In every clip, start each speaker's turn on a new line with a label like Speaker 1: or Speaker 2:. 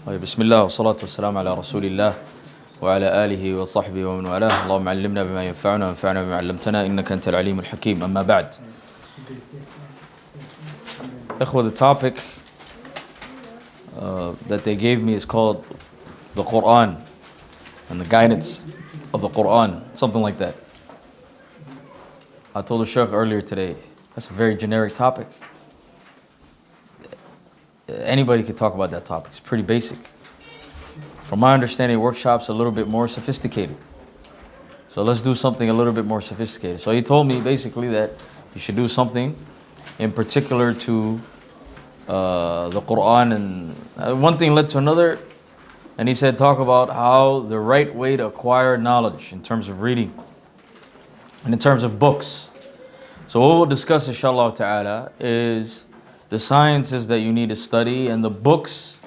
Speaker 1: بسم الله والصلاة والسلام على رسول الله وعلى آله وصحبه ومن والاه اللهم علمنا بما ينفعنا وانفعنا بما علمتنا إنك أنت العليم الحكيم أما بعد. The topic that they gave me is called the Quran and the guidance of the Quran, something like that. I told the Sheikh earlier today, that's a very generic topic. Anybody could talk about that topic. It's pretty basic. From my understanding, workshop's a little bit more sophisticated. So let's do something a little bit more sophisticated. So he told me basically that you should do something in particular to the Quran, and one thing led to another, and he said talk about how the right way to acquire knowledge in terms of reading and in terms of books. So what we'll discuss inshallah ta'ala is the sciences that you need to study and the books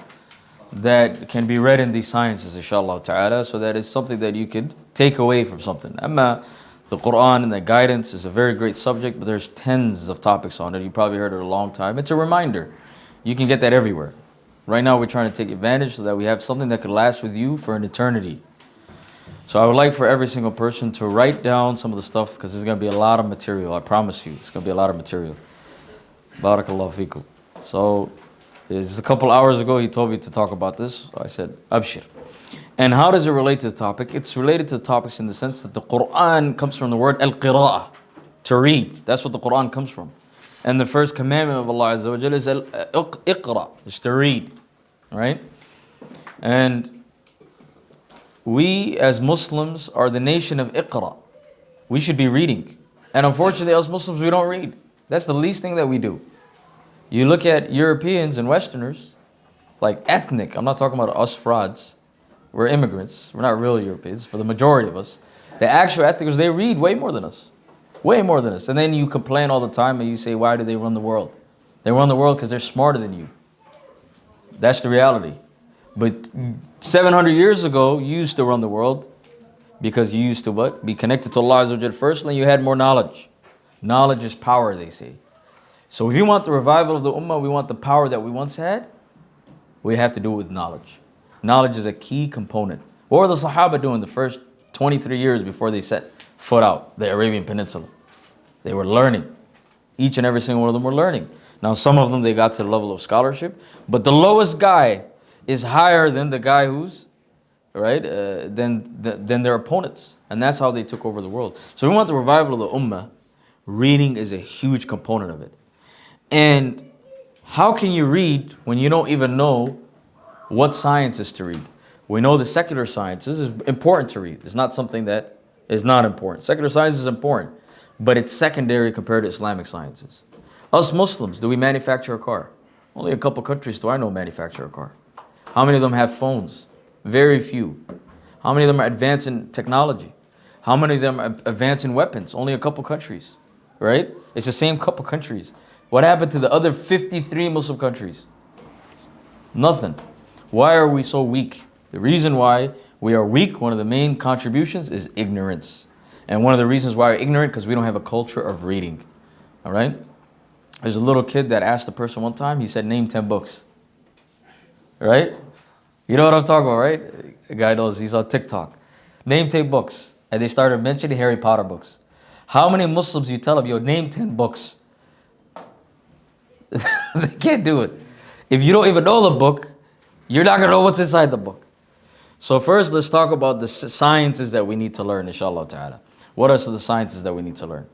Speaker 1: that can be read in these sciences inshallah ta'ala, so that it's something that you could take away from something. Amma the Quran and the guidance is a very great subject, but there's tens of topics on it. You probably heard it a long time. It's a reminder. You can get that everywhere. Right now we're trying to take advantage so that we have something that could last with you for an eternity. So I would like for every single person to write down some of the stuff, because there's going to be a lot of material. I promise you, it's going to be a lot of material. Barakallahu feekum. So just a couple hours ago he told me to talk about this. So I said, Abshir. And how does it relate to the topic? It's related to the topics in the sense that the Quran comes from the word al-qira'ah, to read. That's what the Quran comes from. And the first commandment of Allah Azza wa Jalla is iqra, is to read. Right? And we as Muslims are the nation of iqra. We should be reading. And unfortunately, as Muslims, we don't read. That's the least thing that we do. You look at Europeans and Westerners, like ethnic, I'm not talking about us frauds. We're immigrants. We're not real Europeans, for the majority of us. The actual ethnics, they read way more than us. Way more than us. And then you complain all the time and you say, why do they run the world? They run the world because they're smarter than you. That's the reality. But 700 years ago, you used to run the world because you used to what? Be connected to Allah Azza wa Jal first, and you had more knowledge. Knowledge is power, they say. So if you want the revival of the Ummah, we want the power that we once had, we have to do it with knowledge. Knowledge is a key component. What were the Sahaba doing the first 23 years before they set foot out the Arabian Peninsula? They were learning. Each and every single one of them were learning. Now some of them, they got to the level of scholarship, but the lowest guy is higher than the guy who's, right, than their opponents. And that's how they took over the world. So we want the revival of the Ummah. Reading is a huge component of it. And how can you read when you don't even know what sciences to read? We know the secular sciences is important to read. It's not something that is not important. Secular science is important, but it's secondary compared to Islamic sciences. Us Muslims, do we manufacture a car? Only a couple countries do I know manufacture a car. How many of them have phones? Very few. How many of them are advanced in technology? How many of them are advanced in weapons? Only a couple countries, right? It's the same couple countries. What happened to the other 53 Muslim countries? Nothing. Why are we so weak? The reason why we are weak, one of the main contributions is ignorance. And one of the reasons why we're ignorant, because we don't have a culture of reading. All right? There's a little kid that asked the person one time, he said, name 10 books. Right? You know what I'm talking about, right? The guy knows, he's on TikTok. Name 10 books. And they started mentioning Harry Potter books. How many Muslims you tell them, yo, name 10 books? They can't do it. If you don't even know the book, you're not going to know what's inside the book. So first, let's talk about the sciences that we need to learn, inshallah ta'ala. What are some of the sciences that we need to learn?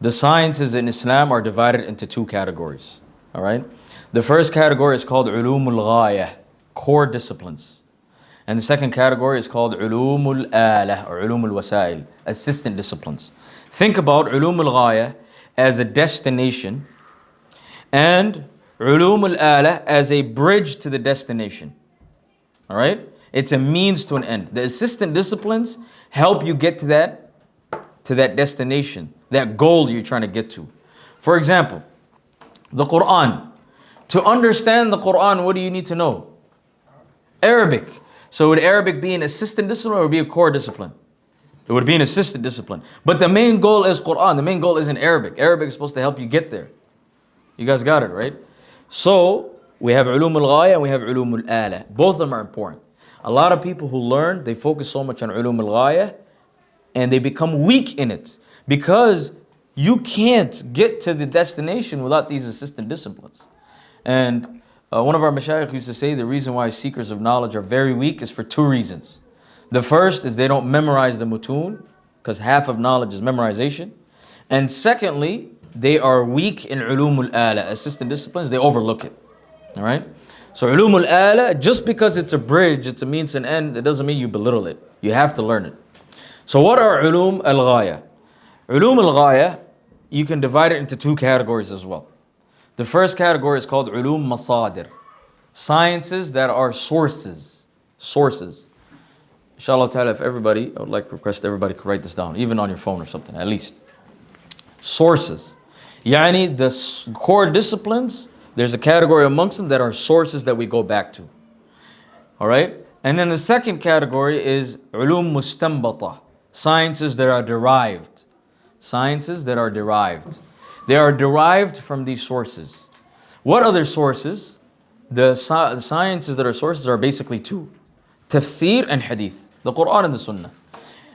Speaker 1: The sciences in Islam are divided into two categories. All right? The first category is called ulumul ghaya, core disciplines. And the second category is called ulumul ala, or ulumul wasail, assistant disciplines. Think about ulumul ghaya as a destination, and ulumul ala as a bridge to the destination. All right? It's a means to an end. The assistant disciplines help you get to that destination, that goal you're trying to get to. For example, the Quran. To understand the Quran, what do you need to know? Arabic. So would Arabic be an assistant discipline or would it be a core discipline? It would be an assistant discipline. But the main goal is Quran. The main goal isn't Arabic. Arabic is supposed to help you get there. You guys got it, right? So We have ulum al-ghaya and we have ulum al-ala. Both of them are important. A lot of people who learn, they focus so much on ulum al-ghaya and they become weak in it because you can't get to the destination without these assistant disciplines. And one of our mashayikh used to say the reason why seekers of knowledge are very weak is for two reasons. The first is they don't memorize the mutun, because half of knowledge is memorization. And secondly, they are weak in ulum al-ala, assistant disciplines, they overlook it. All right? So ulum al-ala, just because it's a bridge, it's a means and end, it doesn't mean you belittle it. You have to learn it. So what are ulum al-ghaya? Ulum al-ghaya, you can divide it into two categories as well. The first category is called ulum masadir, sciences that are sources. Sources. Inshallah ta'ala, if everybody, I would like to request everybody could write this down, even on your phone or something, at least. Sources. Yani the core disciplines, there's a category amongst them that are sources that we go back to. All right? And then the second category is ulum mustanbata, sciences that are derived. Sciences that are derived. They are derived from these sources. What other sources? The sciences that are sources are basically two. Tafsir and hadith. The Quran and the Sunnah.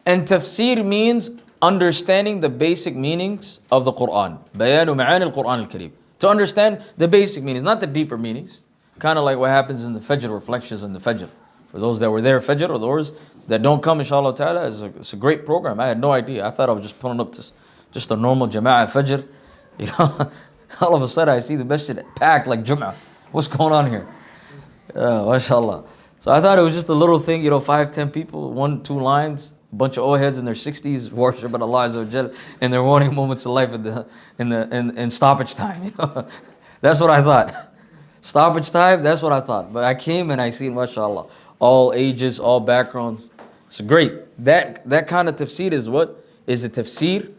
Speaker 1: And tafsir means understanding the basic meanings of the Quran. Bayanu ma'ani al-Quran al-Kareem. To understand the basic meanings, not the deeper meanings. Kind of like what happens in the Fajr, reflections in the Fajr. For those that were there, Fajr, or those that don't come, inshallah ta'ala, it's a great program. I had no idea. I thought I was just pulling up to just a normal Jama'ah Fajr. You know, all of a sudden I see the masjid packed like Jum'ah. What's going on here? MashaAllah. So I thought it was just a little thing, 5-10 people, 1-2 lines, a bunch of old heads in their 60s worshiping Allah Azza wa Jal in their morning moments of life in stoppage time. That's what I thought. Stoppage time, that's what I thought. But I came and I seen, mashallah, all ages, all backgrounds. It's great. That kind of tafsir is what? Is a tafsir,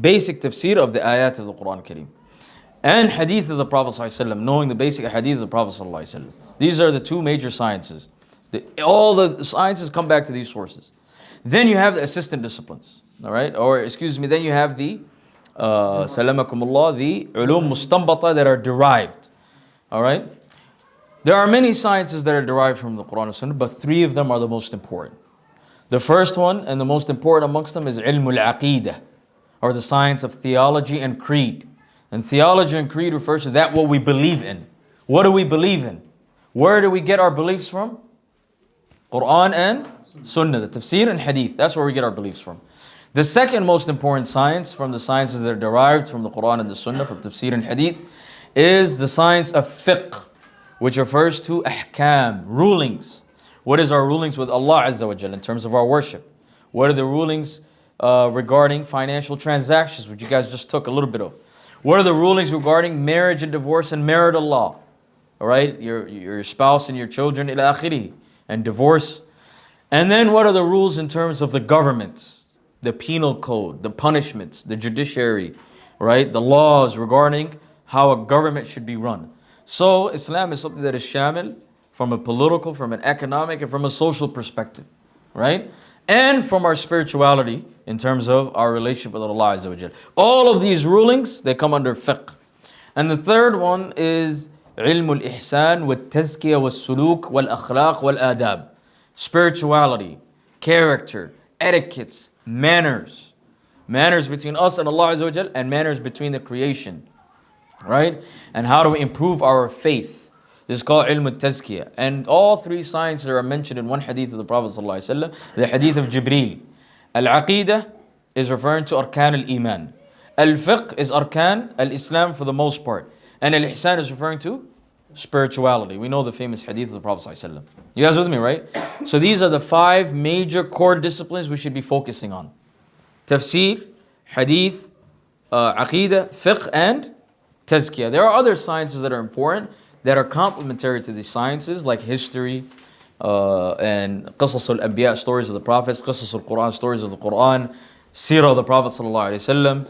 Speaker 1: basic tafsir of the ayat of the Quran Kareem. And hadith of the Prophet ﷺ, knowing the basic hadith of the Prophet ﷺ. These are the two major sciences. All the sciences come back to these sources. Then you have the assistant disciplines, all right? Or excuse me, then you have the, salamakumullah, the ulum mustanbata that are derived, all right? There are many sciences that are derived from the Quran and Sunnah, but three of them are the most important. The first one and the most important amongst them is ilm al-aqidah, or the science of theology and creed. And theology and creed refers to that what we believe in. What do we believe in? Where do we get our beliefs from? Quran and Sunnah, the tafsir and hadith. That's where we get our beliefs from. The second most important science from the sciences that are derived from the Quran and the Sunnah, from tafsir and hadith, is the science of fiqh, which refers to ahkam, rulings. What is our rulings with Allah Azza wa Jal in terms of our worship? What are the rulings regarding financial transactions, which you guys just took a little bit of? What are the rulings regarding marriage and divorce and marital law? All right, your spouse and your children, ila akhirih, and divorce. And then what are the rules in terms of the governments, the penal code, the punishments, the judiciary, right? The laws regarding how a government should be run. So Islam is something that is shamil from a political, from an economic, and from a social perspective, right? And from our spirituality in terms of our relationship with Allah Azza wa Jal. All of these rulings, they come under fiqh. And the third one is ilm al-ihsan wal-tazkiyah wal-suluk wal-akhlaq wal-adab. Spirituality, character, etiquettes, manners. Manners between us and Allah Azza wa Jal, and manners between the creation, right? And how do we improve our faith? This is called ilm al-tazkiyah. And all three sciences are mentioned in one hadith of the Prophet ﷺ, the hadith of Jibreel. Al-aqidah is referring to arkan al-iman. Al-fiqh is arkan al-islam for the most part. And al-ihsan is referring to spirituality. We know the famous hadith of the Prophet ﷺ. You guys with me, right? So these are the 5 major core disciplines we should be focusing on. Tafsir, hadith, aqidah, fiqh, and tazkiyah. There are other sciences that are important, that are complementary to these sciences, like history and qasas al-anbiya, stories of the prophets, qasas al-Quran, stories of the Quran, seerah of the Prophet ﷺ,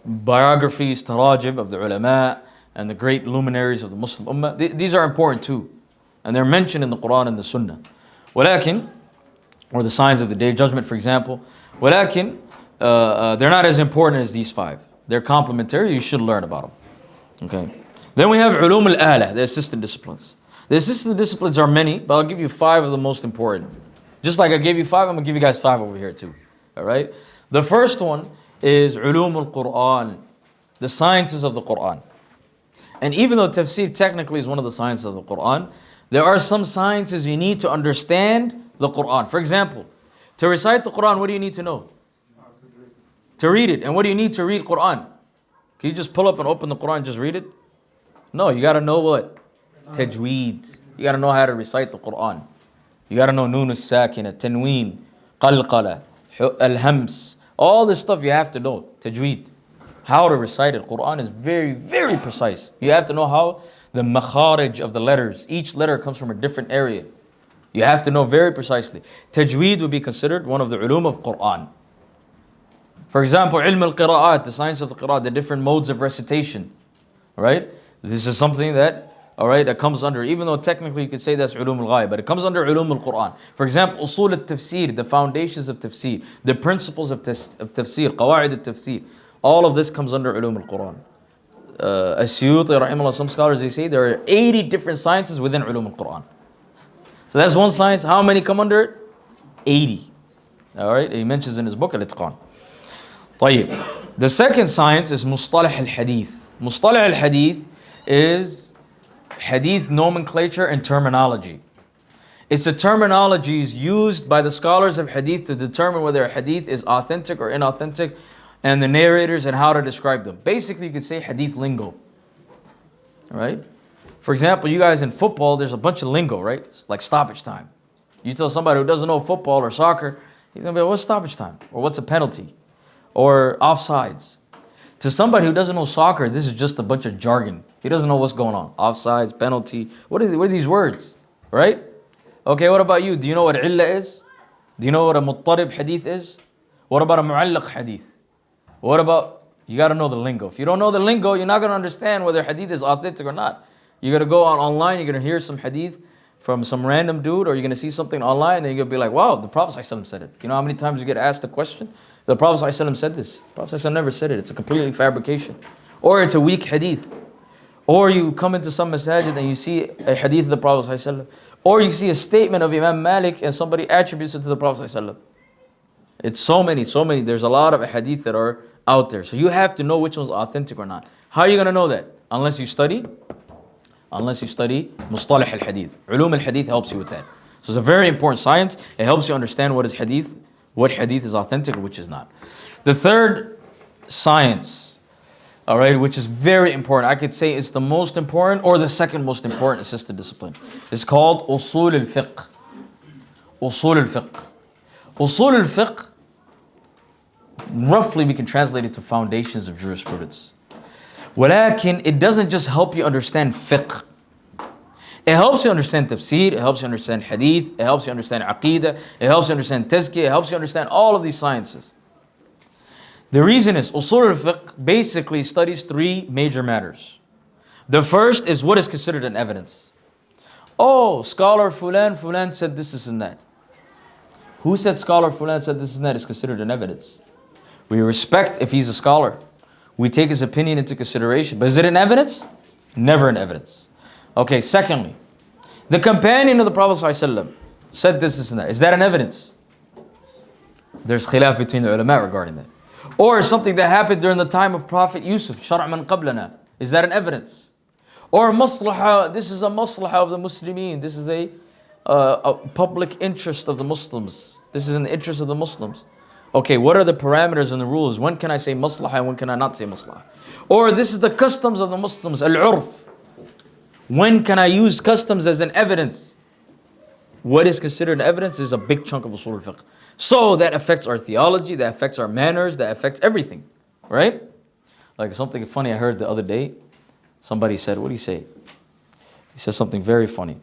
Speaker 1: biographies, tarajim of the ulama, and the great luminaries of the Muslim Ummah. These are important too. And they're mentioned in the Quran and the Sunnah. Walakin, or the signs of the Day of Judgment, for example. Walakin, they're not as important as these 5. They're complementary, you should learn about them. Okay. Then we have ulum al-ala, the assistant disciplines. The assistant disciplines are many, but I'll give you 5 of the most important. Just like I gave you 5, I'm going to give you guys 5 over here too. All right? The first one is ulum al-Quran, the sciences of the Quran. And even though tafsir technically is one of the sciences of the Quran, there are some sciences you need to understand the Quran. For example, to recite the Quran, what do you need to know? To read it. And what do you need to read Quran? Can you just pull up and open the Quran and just read it? No, you got to know what? Tajweed. You got to know how to recite the Quran. You got to know noon as-sakina, tanween, qalqala, al-hams. All this stuff you have to know. Tajweed. How to recite it. Quran is very, very precise. You have to know how the makharij of the letters. Each letter comes from a different area. You have to know very precisely. Tajweed would be considered one of the ulum of Quran. For example, ilm al-qira'at, the science of the qira'at, the different modes of recitation. Right? This is something that, that comes under, even though technically you could say that's ulum al-ghaib, but it comes under ulum al-Quran. For example, usul al-tafsir, the foundations of tafsir, the principles of tafsir, qawa'id al-tafsir. All of this comes under ulum al-Quran. As-Suyuti, rahimahullah, some scholars, they say there are 80 different sciences within ulum al-Quran. So that's one science. How many come under it? 80. All right, he mentions in his book Al-Itqan. طيب. The second science is mustalah al-hadith. Mustalah al-hadith is hadith nomenclature and terminology. It's the terminologies used by the scholars of hadith to determine whether a hadith is authentic or inauthentic, and the narrators and how to describe them. Basically, you could say hadith lingo. All right? For example, you guys in football, there's a bunch of lingo, right? Like stoppage time. You tell somebody who doesn't know football or soccer, he's going to be like, what's stoppage time? Or what's a penalty? Or offsides. To somebody who doesn't know soccer, this is just a bunch of jargon. He doesn't know what's going on. Offsides, penalty. What are these words? Right? Okay, what about you? Do you know what illa is? Do you know what a muttarib hadith is? What about a mu'allaq hadith? What about, you got to know the lingo. If you don't know the lingo, you're not going to understand whether hadith is authentic or not. You're going to go online, you're going to hear some hadith from some random dude, or you're going to see something online and you're going to be like, wow, the Prophet ﷺ said it. You know how many times you get asked the question? The Prophet ﷺ said this. The Prophet ﷺ never said it. It's a completely fabrication. Or it's a weak hadith. Or you come into some masajid and you see a hadith of the Prophet ﷺ. Or you see a statement of Imam Malik and somebody attributes it to the Prophet ﷺ. It's so many. There's a lot of hadith that are out there. So you have to know which one's authentic or not. How are you going to know that? Unless you study mustalah al-hadith. Ulum al-hadith helps you with that. So it's a very important science. It helps you understand what hadith is authentic and which is not. The third science, all right, which is very important. I could say it's the most important or the second most important assisted discipline. It's called usul al-fiqh. Usul al-fiqh. Usul al-fiqh, roughly we can translate it to foundations of jurisprudence. Walakin, it doesn't just help you understand fiqh. It helps you understand tafsir, it helps you understand hadith, it helps you understand aqeedah, it helps you understand tazkiyah, it helps you understand all of these sciences. The reason is, usul al-fiqh basically studies 3 major matters. The first is what is considered an evidence. Oh, scholar Fulan said this and that. Who said scholar Fulan said this and that is considered an evidence? We respect if he's a scholar. We take his opinion into consideration. But is it an evidence? Never an evidence. Okay, secondly, the companion of the Prophet ﷺ said this and that. Is that an evidence? There's khilaf between the ulama regarding that. Or something that happened during the time of Prophet Yusuf, Shar' man qablana. Is that an evidence? Or maslaha, this is a maslaha of the Muslimin. This is a public interest of the Muslims. This is in the interest of the Muslims. Okay, what are the parameters and the rules? When can I say maslaha and when can I not say maslaha? Or this is the customs of the Muslims, al-urf. When can I use customs as an evidence? What is considered evidence is a big chunk of usul al-fiqh. So that affects our theology, that affects our manners, that affects everything, right? Like something funny I heard the other day. Somebody said, what did he say? He said something very funny.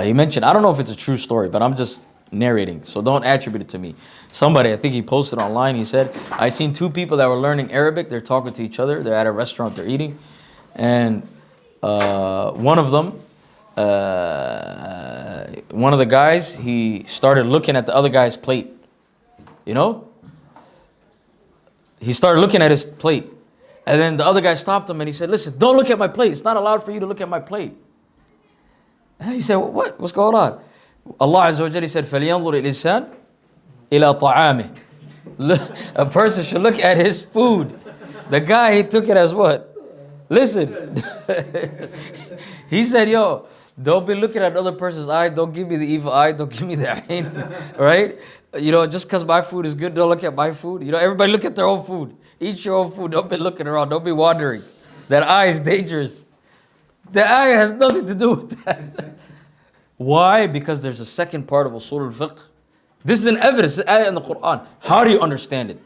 Speaker 1: He mentioned, I don't know if it's a true story, but I'm just narrating, so don't attribute it to me. Somebody, I think he posted online, he said, I seen 2 people that were learning Arabic, they're talking to each other, they're at a restaurant, they're eating, and one of them, one of the guys, he started looking at the other guy's plate. You know? He started looking at his plate. And then the other guy stopped him and he said, listen, don't look at my plate. It's not allowed for you to look at my plate. And he said, what? What's going on? Allah Azza wa Jalla said, فَلْيَنْظُرِ الْإِنسَانِ إِلَىٰ طَعَامِهِ. A person should look at his food. The guy, he took it as what? Listen. He said, yo, don't be looking at another person's eye. Don't give me the evil eye. Don't give me the ayn. Right? You know, just because my food is good, don't look at my food. You know, everybody look at their own food. Eat your own food. Don't be looking around. Don't be wandering. That eye is dangerous. The eye has nothing to do with that. Why? Because there's a second part of Usul al-Fiqh. This is an evidence, an ayah in the Quran. How do you understand it?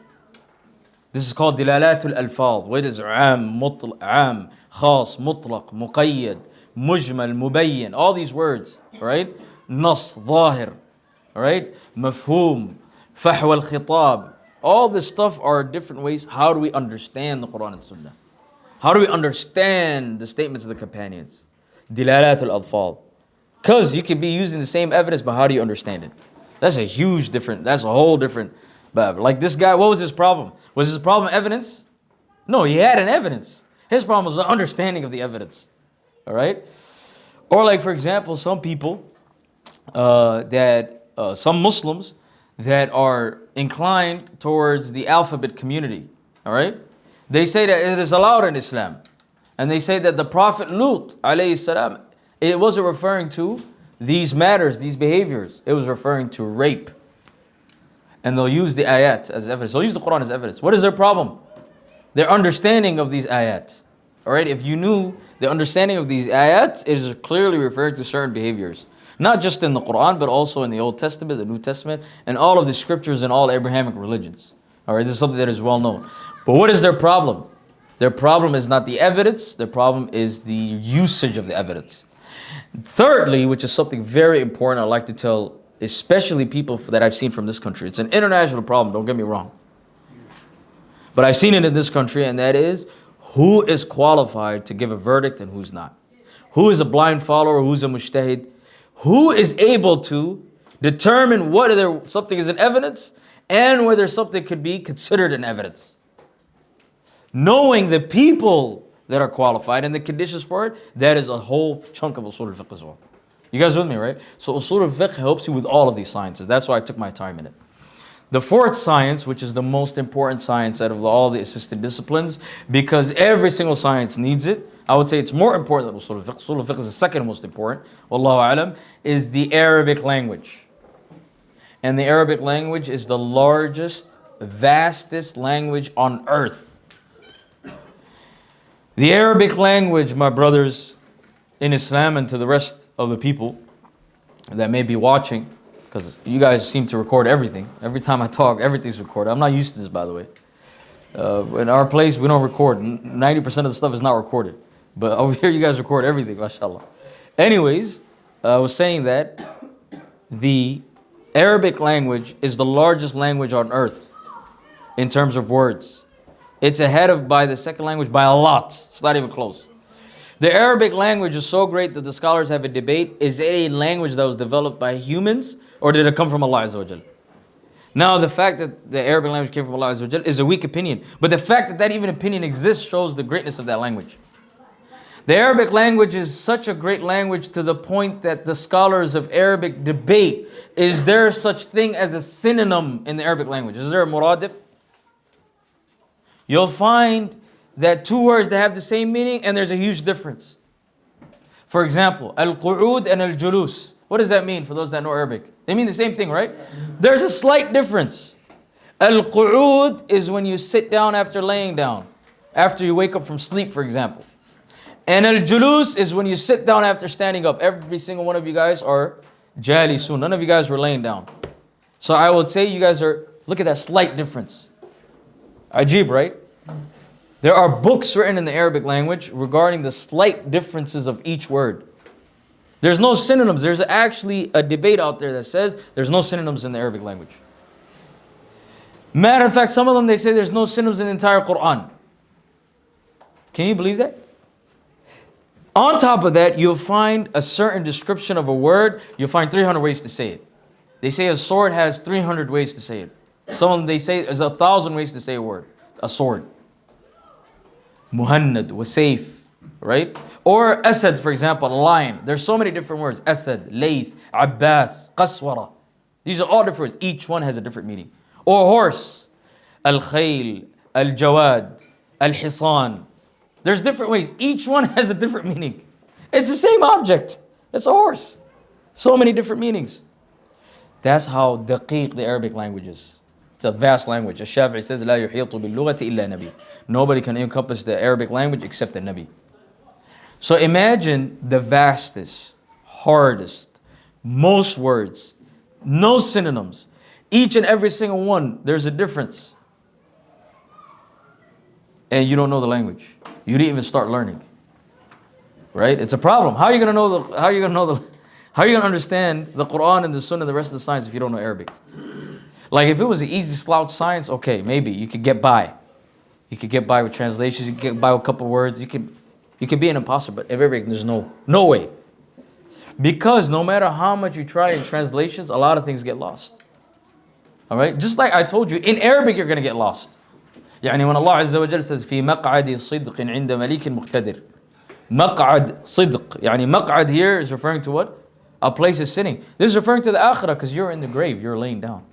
Speaker 1: This is called Dilalatul Alfaz. What is Am, Mutlaq, Am, Khas, Mutlaq, Muqayyad, Mujmal, Mubayyin. All these words, right? Nas, Zahir, right? Mafhum, Fahwa al-Khitab. All this stuff are different ways. How do we understand the Quran and Sunnah? How do we understand the statements of the companions? Dilalatul Alfaz. Because you could be using the same evidence, but how do you understand it? That's a huge different, that's a whole different bab. Like this guy, what was his problem? Was his problem evidence? No, he had an evidence. His problem was the understanding of the evidence. All right? Or like, for example, some people, some Muslims that are inclined towards the alphabet community. All right? They say that it is allowed in Islam. And they say that the Prophet Lut, alayhi salam, it wasn't referring to these matters, these behaviors. It was referring to rape. And they'll use the ayat as evidence. They'll use the Quran as evidence. What is their problem? Their understanding of these ayat. All right, if you knew the understanding of these ayat, it is clearly referring to certain behaviors. Not just in the Quran, but also in the Old Testament, the New Testament, and all of the scriptures in all Abrahamic religions. All right, this is something that is well known. But what is their problem? Their problem is not the evidence. Their problem is the usage of the evidence. Thirdly, which is something very important I'd like to tell, especially people that I've seen from this country. It's an international problem, don't get me wrong. But I've seen it in this country, and that is, who is qualified to give a verdict and who's not? Who is a blind follower, who's a mujtahid? Who is able to determine whether something is an evidence and whether something could be considered an evidence? Knowing the people that are qualified and the conditions for it, that is a whole chunk of Usul al-Fiqh as well. You guys with me, right? So Usul al-Fiqh helps you with all of these sciences. That's why I took my time in it. The fourth science, which is the most important science out of all the assisted disciplines, because every single science needs it, I would say it's more important than Usul al-Fiqh. Usul al-Fiqh is the second most important, Wallahu alam, is the Arabic language. And the Arabic language is the largest, vastest language on earth. The Arabic language, my brothers, in Islam and to the rest of the people that may be watching, because you guys seem to record everything. Every time I talk, everything's recorded. I'm not used to this, by the way. In our place, we don't record. 90% of the stuff is not recorded. But over here, you guys record everything, mashallah. Anyways, I was saying that the Arabic language is the largest language on earth in terms of words. It's ahead of by the second language by a lot. It's not even close. The Arabic language is so great that the scholars have a debate. Is it a language that was developed by humans or did it come from Allah Azza wa Jal? Now the fact that the Arabic language came from Allah Azza wa Jal is a weak opinion. But the fact that that even opinion exists shows the greatness of that language. The Arabic language is such a great language to the point that the scholars of Arabic debate, is there such thing as a synonym in the Arabic language? Is there a muradif? You'll find that two words that have the same meaning and there's a huge difference. For example, al-qu'ud and al-julus. What does that mean for those that know Arabic? They mean the same thing, right? There's a slight difference. Al-qu'ud is when you sit down after laying down, after you wake up from sleep, for example. And al-julus is when you sit down after standing up. Every single one of you guys are jalisun. None of you guys were laying down. So I would say you guys are, look at that slight difference. Ajib, right? There are books written in the Arabic language regarding the slight differences of each word. There's no synonyms. There's actually a debate out there that says there's no synonyms in the Arabic language. Matter of fact, some of them, they say there's no synonyms in the entire Quran. Can you believe that? On top of that, you'll find a certain description of a word. You'll find 300 ways to say it. They say a sword has 300 ways to say it. Some of them, they say there's 1,000 ways to say a word. A sword. muhannad, wasayf, right? Or asad, for example, a lion. There's so many different words. Asad, layth, abbas, qaswara. These are all different words. Each one has a different meaning. Or horse, al-khayl, al-jawad, al-hisan. There's different ways. Each one has a different meaning. It's the same object. It's a horse. So many different meanings. That's how daqiq the Arabic language is. It's a vast language. Al-Shafi'i says, لا يحيط باللغة إلا نبي. Nobody can encompass the Arabic language except the Nabi. So imagine the vastest, hardest, most words, no synonyms. Each and every single one, there's a difference. And you don't know the language. You didn't even start learning. Right? It's a problem. How are you going to understand the Quran and the Sunnah and the rest of the science if you don't know Arabic? Like if it was an easy slouch science, okay, maybe you could get by. You could get by with translations, you could get by with a couple words, you could be an imposter, but Arabic, there's no way. Because no matter how much you try in translations, a lot of things get lost. All right? Just like I told you, in Arabic you're going to get lost. يعني when Allah Azza wa Jalla says في مقعد صدق عند مليك مقتدر. مقعد صدق. يعني مقعد here is referring to what? A place is sitting. This is referring to the akhirah because you're in the grave, you're laying down.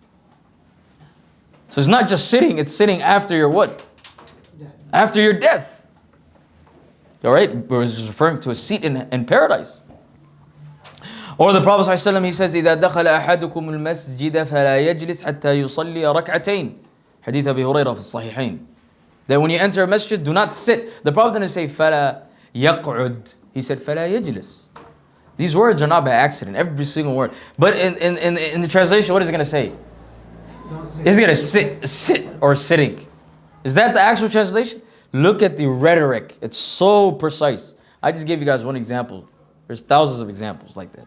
Speaker 1: So it's not just sitting, it's sitting after your what? Death. After your death. All right? It's referring to a seat in paradise. Or the Prophet ﷺ, he says, إِذَا دَخَلَ أَحَدُكُمُ الْمَسْجِدَ فَلَا يَجْلِسْ حَتَّى يُصَلِّيَ رَكْعَتَيْنِ Hadith Abi Hurairah في الصحيحين. That when you enter a masjid, do not sit. The Prophet didn't say, فَلَا يَقْعُدْ. He said, فَلَا يَجْلِسْ. These words are not by accident, every single word. But in the translation, what is it going to say? It's going to sit or sitting. Is that the actual translation? Look at the rhetoric. It's so precise. I just gave you guys one example. There's thousands of examples like that.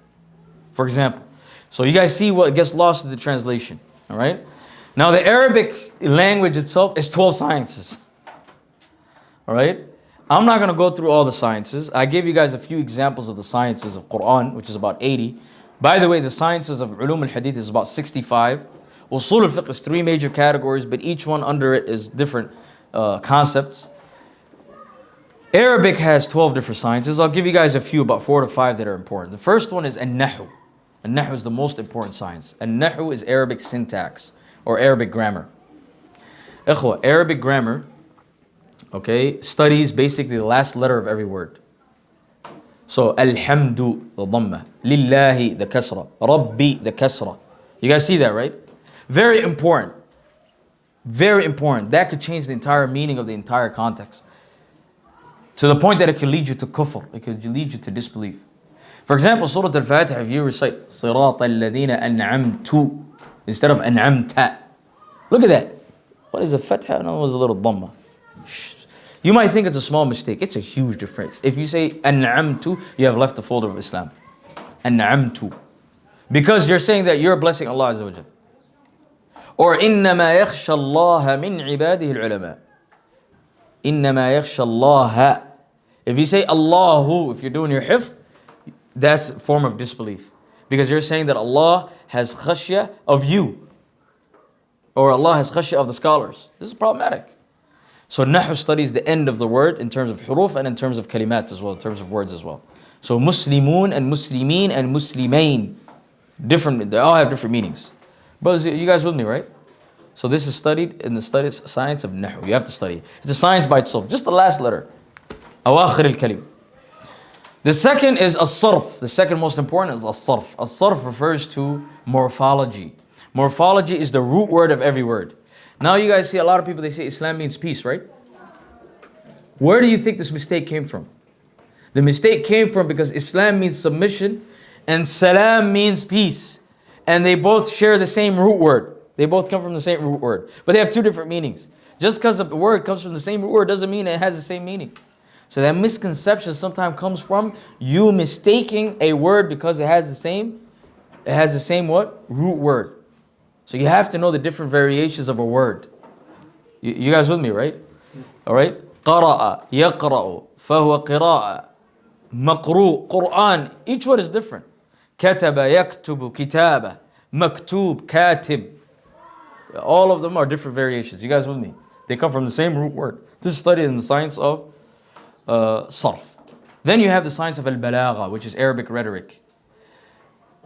Speaker 1: For example. So you guys see what gets lost in the translation. All right? Now the Arabic language itself is 12 sciences. All right? I'm not going to go through all the sciences. I gave you guys a few examples of the sciences of Quran, which is about 80. By the way, the sciences of Ulum al-Hadith is about 65. Usul al-Fiqh is 3 major categories, but each one under it is different concepts. Arabic has 12 different sciences. I'll give you guys a few, about 4 to 5 that are important. The first one is An-Nahu. An-Nahu is the most important science. An-Nahu is Arabic syntax or Arabic grammar. Ikhwa, Arabic grammar, okay, studies basically the last letter of every word. So, Alhamdu, the Dhamma. Lillahi, the Kasra. Rabbi, the Kasra. You guys see that, right? Very important. Very important. That could change the entire meaning of the entire context. To the point that it can lead you to kufr. It could lead you to disbelief. For example, Surah Al-Fatiha, if you recite صِرَاطَ الَّذِينَ أَنْعَمْتُ instead of أَنْعَمْتَ. Look at that. What is a fatha? No, it was a little dhamma. You might think it's a small mistake. It's a huge difference. If you say أَنْعَمْتُ, you have left the fold of Islam. أَنْعَمْتُ. Because you're saying that you're blessing Allah Azza wa Jal. Or إِنَّمَا يَخْشَى اللَّهَ مِنْ عِبَادِهِ الْعُلَمَاءِ. إِنَّمَا يَخْشَى اللَّهَ. If you say Allahu, if you're doing your hifz, that's a form of disbelief. Because you're saying that Allah has khashya of you. Or Allah has khashya of the scholars. This is problematic. So Nahu studies the end of the word in terms of huruf and in terms of kalimat as well, in terms of words as well. So Muslimun and Muslimin and Muslimain, different, they all have different meanings. But you guys with me, right? So this is studied in the science of Nahu. You have to study. It's a science by itself. Just the last letter. Awakhir al-kalim. The second is as-sarf. The second most important is as-sarf. As-sarf refers to morphology. Morphology is the root word of every word. Now you guys see a lot of people, they say Islam means peace, right? Where do you think this mistake came from? The mistake came from because Islam means submission and salam means peace. And they both share the same root word. They both come from the same root word. But they have two different meanings. Just because a word comes from the same root word doesn't mean it has the same meaning. So that misconception sometimes comes from you mistaking a word because it has the same what? Root word. So you have to know the different variations of a word. You guys with me, right? All right? قَرَأَ يَقْرَأُ فَهُوَ قِرَاءَ مَقْرُوء Quran. Each word is different. كَتَبَ يَكْتُبُ كِتَابَ مَكْتُوب كَاتِب. All of them are different variations. You guys with me? They come from the same root word. This is studied in the science of sarf. Then you have the science of al-balagha, which is Arabic rhetoric.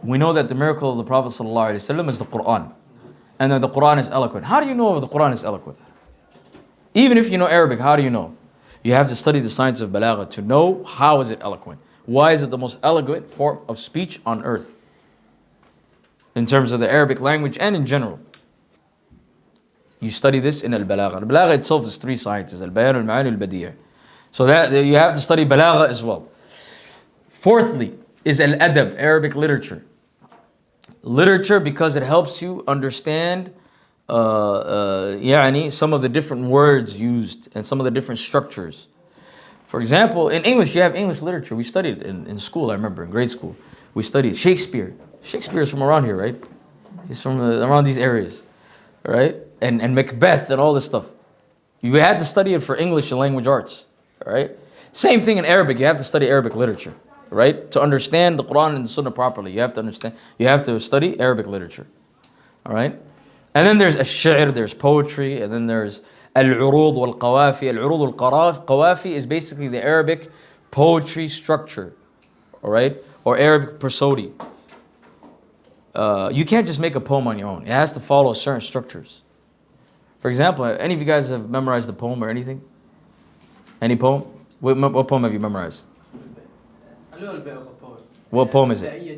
Speaker 1: We know that the miracle of the Prophet ﷺ is the Quran, and that the Quran is eloquent. How do you know the Quran is eloquent? Even if you know Arabic, how do you know? You have to study the science of balagha to know how is it eloquent. Why is it the most eloquent form of speech on earth? In terms of the Arabic language and in general. You study this in al-balagha. Al-balagha itself is three sciences: al-bayan, al-ma'ani, al-badi'. So that you have to study balagha as well. Fourthly is al-adab, Arabic literature. Literature because it helps you understand some of the different words used and some of the different structures. For example, in English, you have English literature. We studied in school, I remember, in grade school. We studied Shakespeare. Shakespeare is from around here, right? He's from around these areas, right? And Macbeth and all this stuff. You had to study it for English and language arts, right? Same thing in Arabic. You have to study Arabic literature, right? To understand the Quran and the Sunnah properly, you have to study Arabic literature, all right? And then there's ash-shi'r, there's poetry, and then there's al-urud wal-qawafi. Al-urud wal-qawafi is basically the Arabic poetry structure, all right? Or Arabic prosody. You can't just make a poem on your own. It has to follow certain structures. For example, any of you guys have memorized a poem or anything? Any poem? What poem have you memorized?
Speaker 2: A little bit of a poem.
Speaker 1: What poem is it?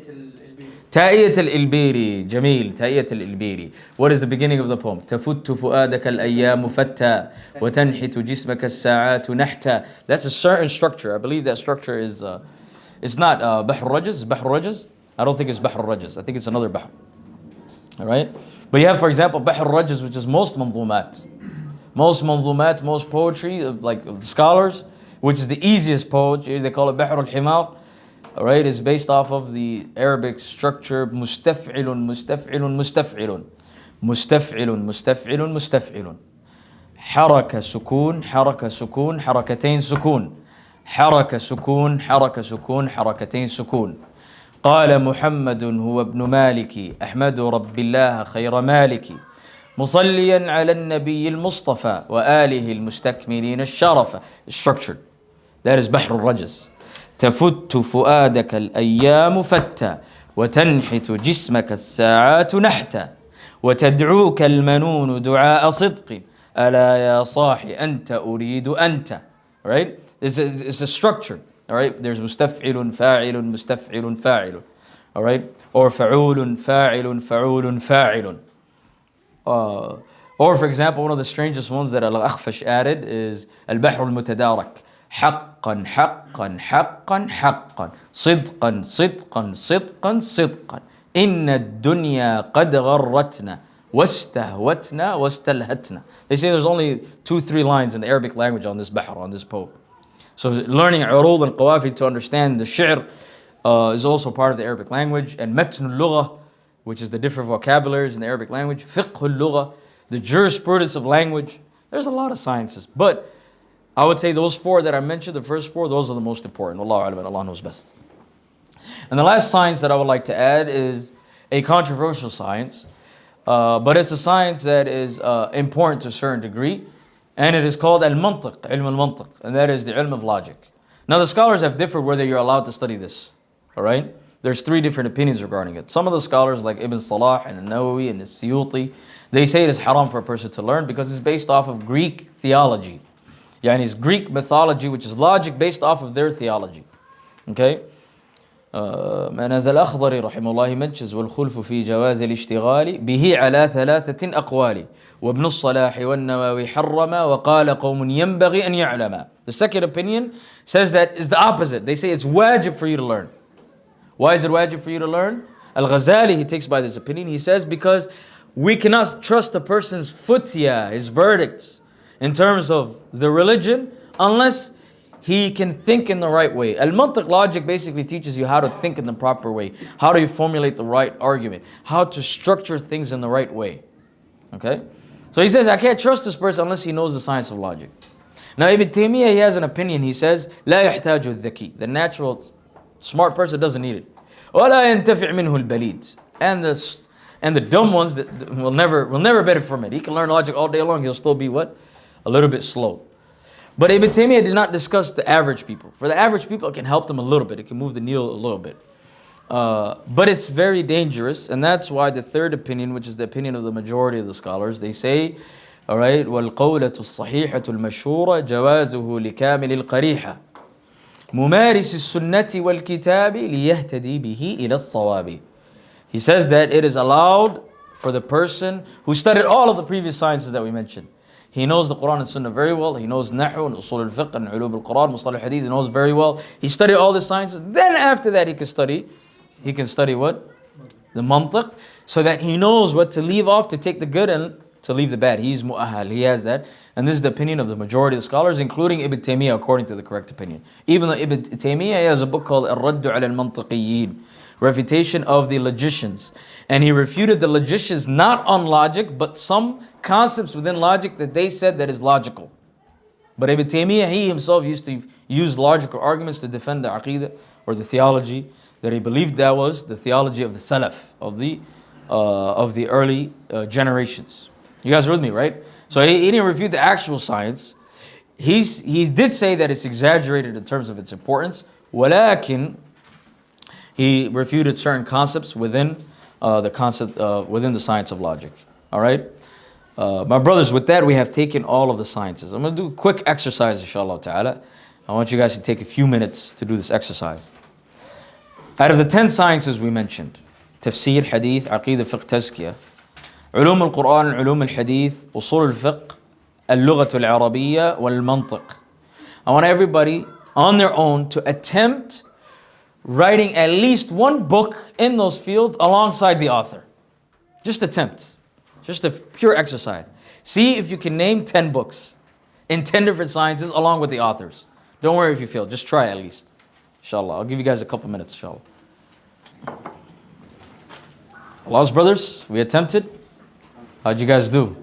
Speaker 1: تائية الإلبيري. جميل. تائية الإلبيري. What is the beginning of the poem? تفت فؤادك الأيام فتى وتنحت جسمك الساعات نحتا. That's a certain structure. I believe that structure is it's not بحر الرجز. بحر الرجز. I don't think it's بحر الرجز. I think it's another بحر. All right? But you have, for example, بحر الرجز, which is most manzumat. Most poetry, like scholars, which is the easiest poetry. They call it بحر الحمار. All right, is based off of the Arabic structure مستفعل مستفعل مستفعل مستفعل مستفعل مستفعل حركة سكون حركة سكون حركتين سكون حركة سكون حركة سكون حركتين سكون قال محمد هو ابن مالك أحمد رب الله خير مالك مصليا على النبي المصطفى وآله المستكملين الشرف. Structured. That is بحر الرجز. تفت فؤادك الأيام فتى وتنحت جسمك الساعات نحتا وتدعوك المنون دعاء صدق ألا يا صاحي أنت أريد أنت. Right? It's a structure. All right? There's مستفعل فاعل مستفعل فاعل. All right? Or فعول فاعل فعول فاعل. Or for example, one of the strangest ones that Al-Akhfash added is البحر المتدارك. حقا حقا حقا حقا صدقا صدقا صدقا صدقا إن الدنيا قد غرتنا واستهوتنا واستلهتنا. They say there's only 2-3 lines in the Arabic language on this bahr, on this poem. So learning urud and qawafi to understand the shi'r is also part of the Arabic language. And matn al-lugha, which is the different vocabularies in the Arabic language. Fiqh al-lugha, the jurisprudence of language. There's a lot of sciences, but I would say those 4 that I mentioned, the first 4, those are the most important. Wallahu a'lam, Allah knows best. And the last science that I would like to add is a controversial science, but it's a science that is important to a certain degree, and it is called al-mantiq, ilm al-mantiq, and that is the ilm of logic. Now the scholars have differed whether you're allowed to study this, all right? There's 3 different opinions regarding it. Some of the scholars like Ibn Salah and Nawawi and Suyuti, they say it is haram for a person to learn because it's based off of Greek theology. يعني it's Greek mythology, which is logic based off of their theology. Okay? منازل الأخضر رحمه الله mentions والخلف في جواز الاشتغال به على 3 أقوال وابن الصلاح والنووي حرم وقال قوم ينبغي أن يعلم. The second opinion says that is the opposite. They say it's wajib for you to learn. Why is it wajib for you to learn? Al-Ghazali, he takes by this opinion. He says because we cannot trust a person's futya, his verdicts, in terms of the religion, unless he can think in the right way. Al-Mantiq logic basically teaches you how to think in the proper way, how do you formulate the right argument, how to structure things in the right way. Okay? So he says, I can't trust this person unless he knows the science of logic. Now Ibn Taymiyyah, he has an opinion. He says, لا يحتاج الذكي. The natural smart person doesn't need it. ولا ينتفع منه البليد. And the dumb ones that will never benefit from it. He can learn logic all day long. He'll still be what? A little bit slow. But Ibn Taymiyyah did not discuss the average people. For the average people, it can help them a little bit. It can move the needle a little bit. But it's very dangerous, and that's why the third opinion, which is the opinion of the majority of the scholars, they say, all right, وَالْقَوْلَةُ الصَّحِيحَةُ الْمَشْهُورَةُ جَوَازُهُ لِكَامِلِ الْقَرِيحَةِ مُمَارِسِ السُنَّةِ وَالْكِتَابِ لِيَهْتَدِي بِهِ إِلَى الصَّوَابِ. He says that it is allowed for the person who studied all of the previous sciences that we mentioned. He knows the Quran and Sunnah very well. He knows Nahu and Usul al-Fiqh and Ulum al-Quran, Mustalah al-Hadith. He knows very well. He studied all the sciences. Then after that he can study. He can study what? The mantiq. So that he knows what to leave off, to take the good and to leave the bad. He's mu'ahal. He has that. And this is the opinion of the majority of the scholars, including Ibn Taymiyyah, according to the correct opinion. Even though Ibn Taymiyyah has a book called Al-Raddu ala al-Mantiqiyyin, Refutation of the Logicians. And he refuted the logicians not on logic, but some concepts within logic that they said that is logical. But Ibn Taymiyyah, he himself used to use logical arguments to defend the aqidah or the theology that he believed that was the theology of the Salaf, of the early generations. You guys are with me, right? So he didn't refute the actual science. He did say that it's exaggerated in terms of its importance. ولكن he refuted certain concepts within within the science of logic. All right, my brothers. With that, we have taken all of the sciences. I'm going to do a quick exercise, inshallah ta'ala. I want you guys to take a few minutes to do this exercise. Out of the 10 sciences we mentioned, tafsir, hadith, aqidah, fiqh, tazkiyah, علوم القرآن, علوم الحديث, أصول الفقه, اللغة العربية, والمنطق. I want everybody on their own to attempt writing at least one book in those fields alongside the author. Just attempt. Just a pure exercise. See if you can name 10 books in 10 different sciences along with the authors. Don't worry if you fail. Just try at least. Inshallah. I'll give you guys a couple minutes, inshallah. Allah's brothers, we attempted. How'd you guys do?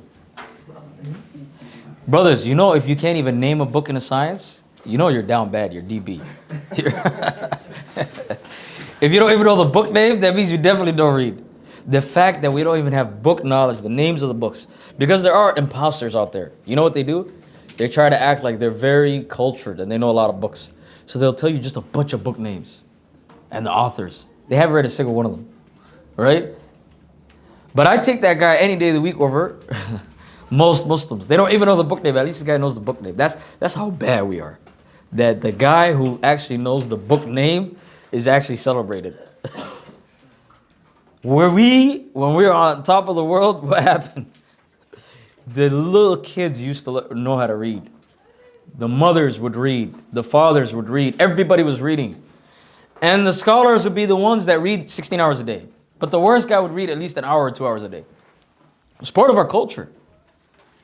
Speaker 1: Brothers, you know if you can't even name a book in a science, you know you're down bad, you're DB. If you don't even know the book name, that means you definitely don't read. The fact that we don't even have book knowledge, the names of the books, because there are imposters out there. You know what they do? They try to act like they're very cultured and they know a lot of books. So they'll tell you just a bunch of book names and the authors. They haven't read a single one of them, right? But I take that guy any day of the week over most Muslims. They don't even know the book name. At least the guy knows the book name. That's how bad we are. That the guy who actually knows the book name is actually celebrated. When we were on top of the world, what happened? The little kids used to know how to read. The mothers would read. The fathers would read. Everybody was reading. And the scholars would be the ones that read 16 hours a day. But the worst guy would read at least an hour or 2 hours a day. It's part of our culture.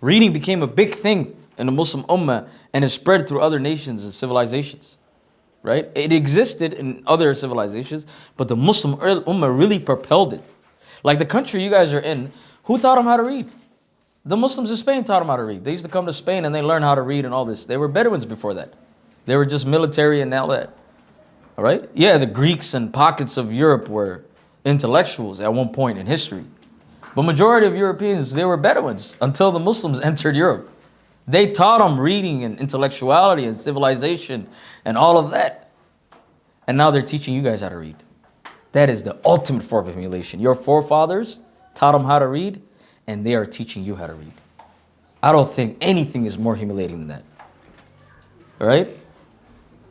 Speaker 1: Reading became a big thing in the Muslim Ummah and is spread through other nations and civilizations. Right? It existed in other civilizations, but the Muslim Ummah really propelled it. Like the country you guys are in, who taught them how to read? The Muslims in Spain taught them how to read. They used to come to Spain and they learned how to read and all this. They were Bedouins before that. They were just military and all that. All right? Yeah, the Greeks and pockets of Europe were intellectuals at one point in history. But majority of Europeans, they were Bedouins until the Muslims entered Europe. They taught them reading and intellectuality and civilization and all of that. And now they're teaching you guys how to read. That is the ultimate form of humiliation. Your forefathers taught them how to read, and they are teaching you how to read. I don't think anything is more humiliating than that. All right?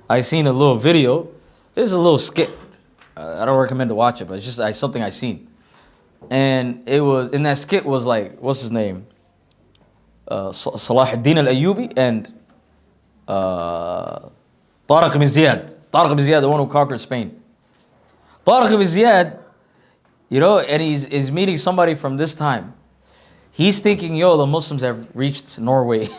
Speaker 1: I seen a little video. This is a little skit. I don't recommend to watch it, but it's just something I seen. And it was, in that skit was like, what's his name? Salah ad-Din al-Ayyubi and Tariq ibn Ziyad. Tariq ibn Ziyad, the one who conquered Spain. Tariq ibn Ziyad, you know, and he's meeting somebody from this time. He's thinking, yo, the Muslims have reached Norway.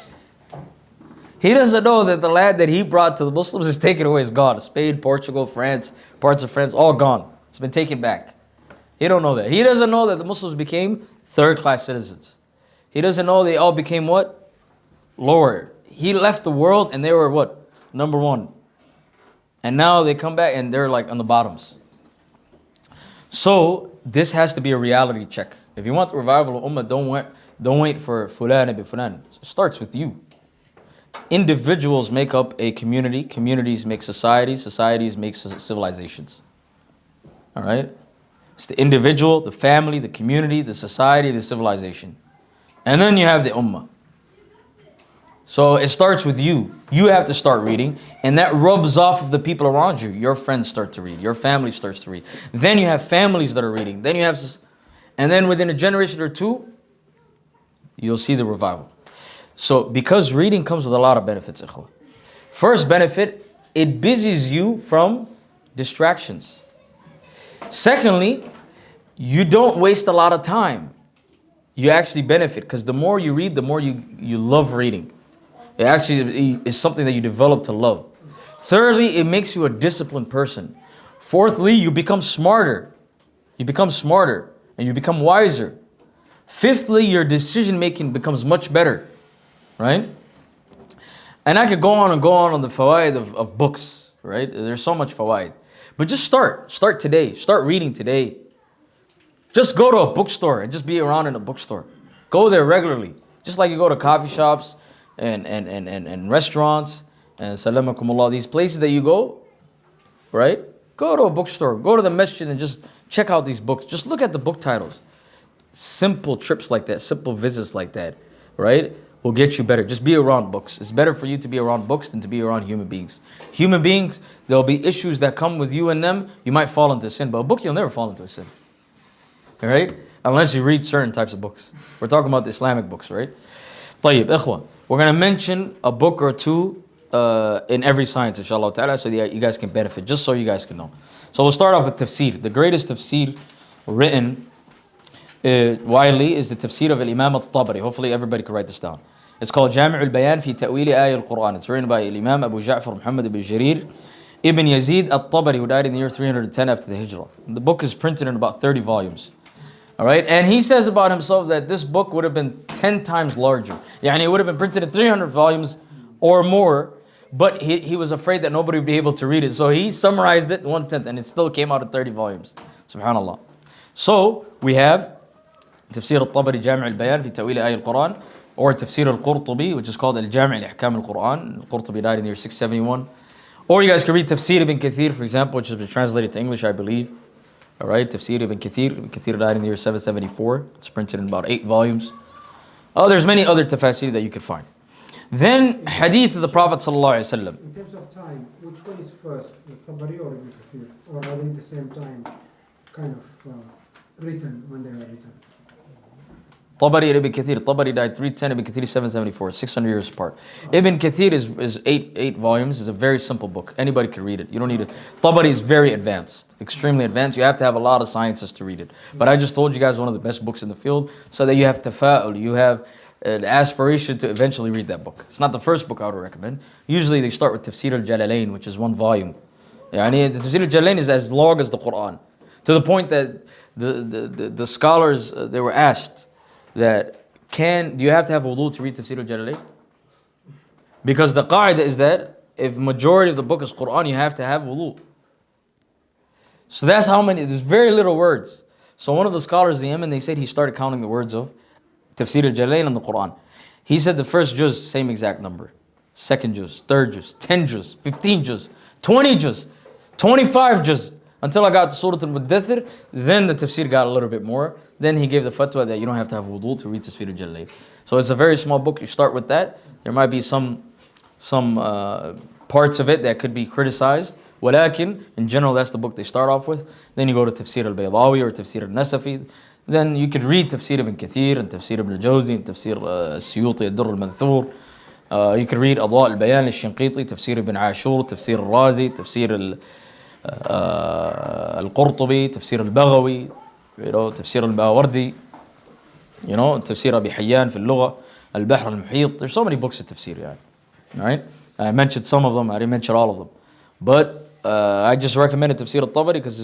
Speaker 1: He doesn't know that the land that he brought to the Muslims is taken away, is gone. Spain, Portugal, France, parts of France, all gone. It's been taken back. He don't know that. He doesn't know that the Muslims became third-class citizens. He doesn't know they all became what? Lower. He left the world and they were what? Number one. And now they come back and they're like on the bottoms. So this has to be a reality check. If you want the revival of Ummah, don't wait for Fulan ibn Fulan. It starts with you. individuals make up a community, communities make societies, societies make civilizations. All right? It's the individual, the family, the community, the society, the civilization. And then you have the ummah. So it starts with you. You have to start reading, and that rubs off of the people around you. Your friends start to read. Your family starts to read. Then you have families that are reading. Then you have, and then within a generation or two, you'll see the revival. So because reading comes with a lot of benefits, ikhwah. First benefit, it busies you from distractions. Secondly, you don't waste a lot of time. You actually benefit, because the more you read, the more you love reading. It actually is something that you develop to love. Thirdly, it makes you a disciplined person. Fourthly, you become smarter. You become smarter and you become wiser. Fifthly, your decision making becomes much better. Right? And I could go on the fawaid of books. Right? There's so much fawaid. But just start. Start today. Start reading today. Just go to a bookstore and just be around in a bookstore. Go there regularly. Just like you go to coffee shops and restaurants and salamakumullah, these places that you go, right? Go to a bookstore. Go to the masjid and just check out these books. Just look at the book titles. Simple trips like that, simple visits like that, right? Will get you better. Just be around books. It's better for you to be around books than to be around human beings. Human beings, there'll be issues that come with you and them. You might fall into sin, but a book, you'll never fall into a sin. All right? Unless you read certain types of books. We're talking about the Islamic books, right? طيب, ikhwan. We're going to mention a book or two in every science, inshallah ta'ala, so that you guys can benefit, just so you guys can know. So we'll start off with tafsir. The greatest tafsir written widely is the tafsir of Imam al-Tabari. Hopefully everybody can write this down. It's called Jami' al-Bayan fi Ta'wili Ayah al-Quran. It's written by Imam Abu Ja'far Muhammad ibn Jarir ibn Yazid al-Tabari, who died in the year 310 after the Hijrah. The book is printed in about 30 volumes. All right, and he says about himself that this book would have been 10 times larger. Yani it would have been printed in 300 volumes or more, but he was afraid that nobody would be able to read it. So he summarized it in 1/10, and it still came out in 30 volumes. Subhanallah. So we have Tafsir al-Tabari Jami' al-Bayan fi Ta'wili Ayah al-Quran, or Tafsir al-Qurtubi, which is called Al-Jami' al-Ihkam al-Quran. Al-Qurtubi died in the year 671. Or you guys can read Tafsir ibn Kathir, for example, which has been translated to English, I believe. All right, Tafsir ibn Kathir. Ibn Kathir died in the year 774. It's printed in about 8 volumes. Oh, there's many other tafasir that you could find. Then, Hadith of the Prophet sallallahu alaihi wasallam.
Speaker 3: In terms of time, which one is first, the Tabari or Ibn Kathir? Or are they at the same time, kind of written when they were written?
Speaker 1: Tabari and Ibn Kathir. Tabari died 310, Ibn Kathir 774, 600 years apart. Ibn Kathir is eight volumes. It's a very simple book. Anybody can read it. You don't need it. Tabari is very advanced, extremely advanced. You have to have a lot of sciences to read it. But I just told you guys one of the best books in the field, so that you have tafa'ul, you have an aspiration to eventually read that book. It's not the first book I would recommend. Usually they start with Tafsir al-Jalalain, which is 1 volume. Yani, the Tafsir al-Jalalain is as long as the Quran, to the point that the scholars, they were asked, that do you have to have wudu to read Tafsir al-Jalalain? Because the qaida is that if majority of the book is Quran, you have to have wudu. So that's how many, there's very little words. So one of the scholars in Yemen, they said he started counting the words of Tafsir al-Jalalain in the Quran. He said the first juz, same exact number. Second juz, third juz, 10 juz, 15 juz, 20 juz, 25 juz. Until I got to Surah al-Muddathir, then the tafsir got a little bit more. Then he gave the fatwa that you don't have to have wudu to read Tafsir al-Jalalain. So it's a very small book. You start with that. There might be some parts of it that could be criticized. Walakin, in general, that's the book they start off with. Then you go to Tafsir al-Baydawi or Tafsir al-Nasafi. Then you could read Tafsir ibn Kathir and Tafsir ibn al-Jawzi and Tafsir al-Suyuti al-Durr al-Manthur. You could read Adwa al-Bayan al-Shinqiti, Tafsir ibn Ashur, Tafsir al-Razi, Tafsir al-Qurtubi, Tafsir al-Baghawi, Tafsir al-Bawardi, Tafsir Abi Hayyan fi al-Lugha, al-Bahr al-Muhit. There's so many books of tafsir, yeah. All right? I mentioned some of them, I didn't mention all of them. But I just recommended Tafsir al-Tabari because